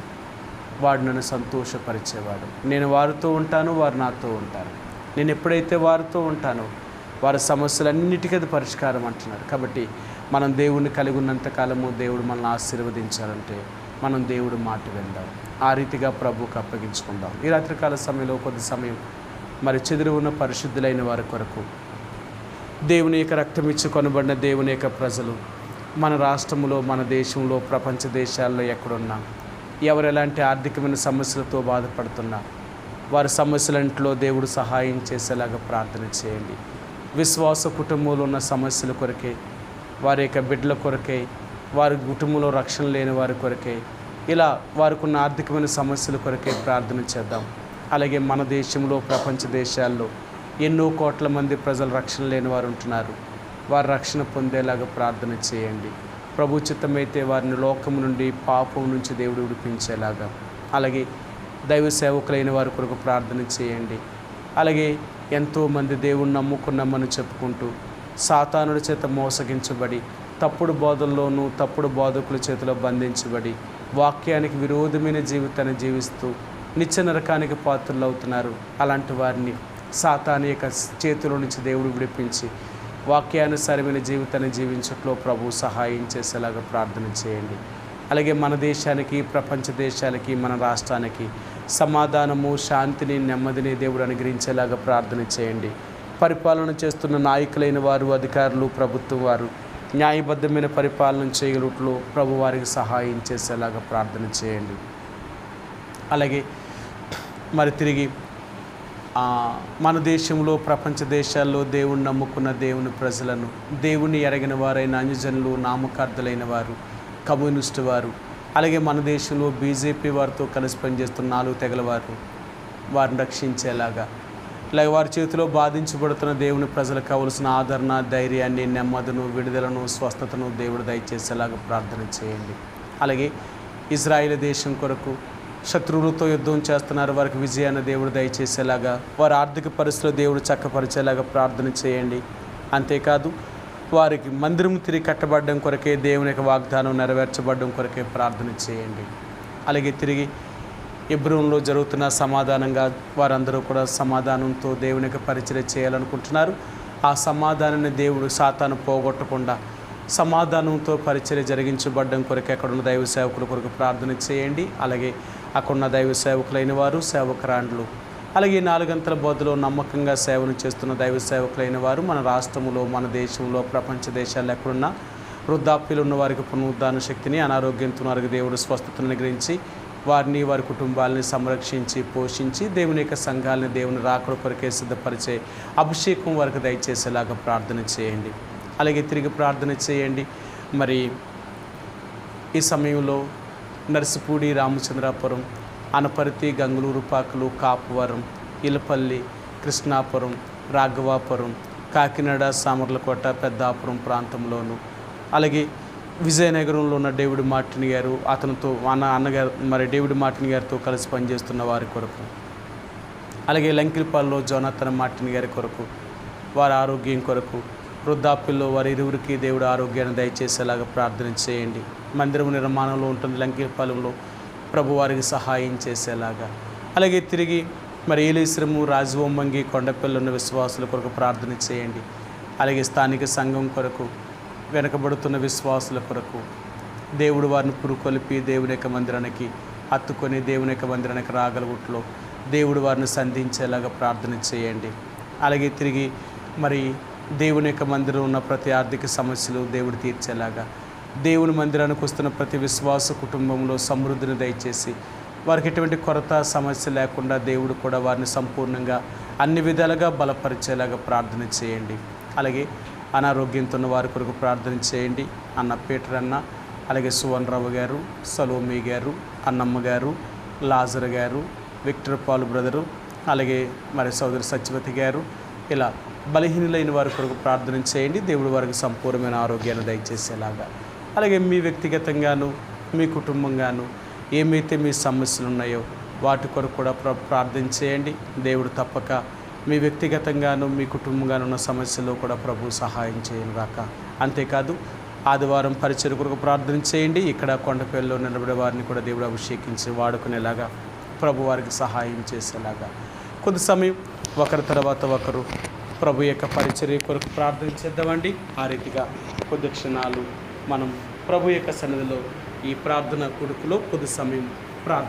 వాడు నన్ను సంతోషపరిచేవాడు. నేను వారితో ఉంటాను, వారు నాతో ఉంటారు. నేను ఎప్పుడైతే వారితో ఉంటానో వారి సమస్యలన్నిటికీ అది పరిష్కారం అంటున్నాడు. కాబట్టి మనం దేవుడిని కలిగి ఉన్నంతకాలము దేవుడు మనల్ని ఆశీర్వదించాలంటే మనం దేవుడు మాట విందాం, ఆ రీతిగా ప్రభువుకు అప్పగించుకుందాం. ఈ రాత్రికాల సమయంలో కొద్ది సమయం మరి చెదిరి ఉన్న పరిశుద్ధులైన వారి కొరకు, దేవుని యొక్క రక్తం ఇచ్చి కొనబడిన దేవుని యొక్క ప్రజలు మన రాష్ట్రంలో, మన దేశంలో, ప్రపంచ దేశాల్లో ఎక్కడున్నా ఎవరు ఎలాంటి ఆర్థికమైన సమస్యలతో బాధపడుతున్నా వారి సమస్యలంట్లో దేవుడు సహాయం చేసేలాగా ప్రార్థన చేయండి. విశ్వాస కుటుంబంలో ఉన్న సమస్యల కొరకే, వారి యొక్క బిడ్డల కొరకే, వారి కుటుంబంలో రక్షణ లేని వారి కొరకే, ఇలా వారికి ఉన్న ఆర్థికమైన సమస్యల కొరకే ప్రార్థన చేద్దాం. అలాగే మన దేశంలో, ప్రపంచ దేశాల్లో ఎన్నో కోట్ల మంది ప్రజలు రక్షణ లేని వారు ఉంటున్నారు. వారు రక్షణ పొందేలాగా ప్రార్థన చేయండి. ప్రభు చిత్తమైతే వారిని లోకము నుండి, పాపం నుంచి దేవుడు విడిపించేలాగా. అలాగే దైవ సేవకులైన వారి కొరకు ప్రార్థన చేయండి. అలాగే ఎంతోమంది దేవుణ్ణి నమ్ముకున్నామని చెప్పుకుంటూ సాతానుడి చేత మోసగించబడి, తప్పుడు బోధల్లోనూ తప్పుడు బోధకుల చేతిలో బంధించబడి, వాక్యానికి విరోధమైన జీవితాన్ని జీవిస్తూ నిత్య నరకానికి పాత్రలు అవుతున్నారు. అలాంటి వారిని సాతాను యొక్క చేతిలో నుంచి దేవుడు విడిపించి వాక్యానుసారమైన జీవితాన్ని జీవించట్లో ప్రభు సహాయం చేసేలాగా ప్రార్థన చేయండి. అలాగే మన దేశానికి, ప్రపంచ దేశాలకి, మన రాష్ట్రానికి సమాధానము, శాంతిని, నెమ్మదిని దేవుడు అనుగ్రహించేలాగా ప్రార్థన చేయండి. పరిపాలన చేస్తున్న నాయకులైన వారు, అధికారులు, ప్రభుత్వం వారు న్యాయబద్ధమైన పరిపాలన చేయగలుగుట్లో ప్రభు వారికి సహాయం చేసేలాగా ప్రార్థన చేయండి. అలాగే మరి తిరిగి మన దేశంలో, ప్రపంచ దేశాల్లో దేవుణ్ణి నమ్ముకున్న దేవుని ప్రజలను, దేవుణ్ణి ఎరగిన వారైన అన్యజనులు, నామకార్థులైన వారు, కమ్యూనిస్టు వారు, అలాగే మన దేశంలో బీజేపీ వారితో కలిసి పనిచేస్తున్న 4 తెగల వారు, వారిని రక్షించేలాగా, అలాగే వారి చేతిలో బాధించబడుతున్న దేవుని ప్రజలకు కావలసిన ఆదరణ, ధైర్యాన్ని, నెమ్మదిను, విడుదలను, స్వస్థతను దేవుడు దయచేసేలాగా ప్రార్థన చేయండి. అలాగే ఇజ్రాయేల్ దేశం కొరకు శత్రువులతో యుద్ధం చేస్తున్నారు, వారికి విజయాన్ని దేవుడు దయచేసేలాగా, వారి ఆర్థిక పరిస్థితులు దేవుడు చక్కపరిచేలాగా ప్రార్థన చేయండి. అంతేకాదు వారికి మందిరం తిరిగి కట్టబడడం కొరకే, దేవుని యొక్క వాగ్దానం నెరవేర్చబడడం కొరకే ప్రార్థన చేయండి. అలాగే తిరిగి హెబ్రోనులో జరుగుతున్న సమాధానంగా వారందరూ కూడా సమాధానంతో దేవుని యొక్క పరిచర్య చేయాలనుకుంటున్నారు. ఆ సమాధానాన్ని దేవుడు సాతాను పోగొట్టకుండా సమాధానంతో పరిచర్య జరిగించబడడం కొరకు అక్కడున్న దైవ సేవకుల కొరకు ప్రార్థన చేయండి. అలాగే అక్కడున్న దైవ సేవకులైన వారు, సేవకురాండ్లు, అలాగే 4 గంటల బోధలో నమ్మకంగా సేవను చేస్తున్న దైవ సేవకులైన వారు మన రాష్ట్రంలో, మన దేశంలో, ప్రపంచ దేశాల్లో ఎక్కడున్నా వృద్ధాప్యులు ఉన్న వారికి పునరుద్ధాన శక్తిని, అనారోగ్యంతో వారికి దేవుడు స్వస్థతను అనుగ్రహించి వారిని, వారి కుటుంబాలని సంరక్షించి పోషించి దేవుని యొక్క సంఘాలని దేవుని రాకడ కొరకే సిద్ధపరిచే అభిషేకం వారికి దయచేసేలాగా ప్రార్థన చేయండి. అలాగే తిరిగి ప్రార్థన చేయండి. మరి ఈ సమయంలో నర్సిపూడి, రామచంద్రాపురం, అనపర్తి, గంగులూరు పాకలు, కాపువరం, ఇలపల్లి, కృష్ణాపురం, రాఘవాపురం, కాకినాడ, సామర్లకోట, పెద్దాపురం ప్రాంతంలోను, అలాగే విజయనగరంలో ఉన్న డేవిడ్ మార్టిన్ గారు, అతనితో అన్నగారు మరి డేవిడ్ మార్టిన్ గారితో కలిసి పనిచేస్తున్న వారి కొరకు, అలాగే లంకిల్పాల్లో జోనాథన్ మార్టిన్ గారి కొరకు, వారి ఆరోగ్యం కొరకు, వృద్ధాప్యుల్లో వారి ఇరువురికి దేవుడు ఆరోగ్యాన్ని దయచేసేలాగా ప్రార్థన చేయండి. మందిరం నిర్మాణంలో ఉంటుంది లంకిల్పాలెంలో, ప్రభు వారికి సహాయం చేసేలాగా. అలాగే తిరిగి మరి ఏలేశ్వరము, రాజవొమ్మంగి, కొండపల్లి ఉన్న విశ్వాసుల కొరకు ప్రార్థన చేయండి. అలాగే స్థానిక సంఘం కొరకు, వెనకబడుతున్న విశ్వాసుల కొరకు దేవుడు వారిని పురుకొలిపి దేవుని యొక్క మందిరానికి హత్తుకొని దేవుని యొక్క మందిరానికి రాగలుగుట్లో దేవుడు వారిని సంధించేలాగా ప్రార్థన చేయండి. అలాగే తిరిగి మరి దేవుని యొక్క మందిరం ఉన్న ప్రతి ఆర్థిక సమస్యలు దేవుడు తీర్చేలాగా, దేవుని మందిరానికి వస్తున్న ప్రతి విశ్వాస కుటుంబంలో సమృద్ధిని దయచేసి వారికి ఎటువంటి కొరత సమస్య లేకుండా దేవుడు కూడా వారిని సంపూర్ణంగా అన్ని విధాలుగా బలపరిచేలాగా ప్రార్థన చేయండి. అలాగే అనారోగ్యంతో ఉన్న వారి కొరకు ప్రార్థన చేయండి. అన్న పీటర్ అన్న, అలాగే సువన్రావు గారు, సలోమి గారు, అన్నమ్మ గారు, లాజర్ గారు, విక్టర్ పాల్ బ్రదరు, అలాగే మరి సోదరి సత్యవతి గారు, ఇలా బలహీనులైన వారి కొరకు ప్రార్థన చేయండి. దేవుడు వారికి సంపూర్ణమైన ఆరోగ్యాన్ని దయచేసేలాగా. అలాగే మీ వ్యక్తిగతంగాను మీ కుటుంబంగాను ఏమైతే మీ సమస్యలు ఉన్నాయో వాటి కొరకు కూడా ప్రార్థన చేయండి. దేవుడు తప్పక మీ వ్యక్తిగతంగాను మీ కుటుంబంగాను ఉన్న సమస్యల్లో కూడా ప్రభు సహాయం చేయను గాక. అంతేకాదు ఆదివారం పరిచయ కొరకు ప్రార్థన చేయండి. ఇక్కడ కొండపల్లిలో నిలబడే వారిని కూడా దేవుడు అభిషేకించి వాడుకునేలాగా ప్రభు వారికి సహాయం చేసేలాగా కొద్ది సమయం ఒకరి తర్వాత ఒకరు ప్రభు యొక్క పరిచర్య కొరకు ప్రార్థన చేద్దామండి. ఆ రీతిగా కొద్ది క్షణాలు మనం ప్రభు యొక్క సన్నిధిలో ఈ ప్రార్థన కొడుకులో కొద్ది సమయం ప్రార్థన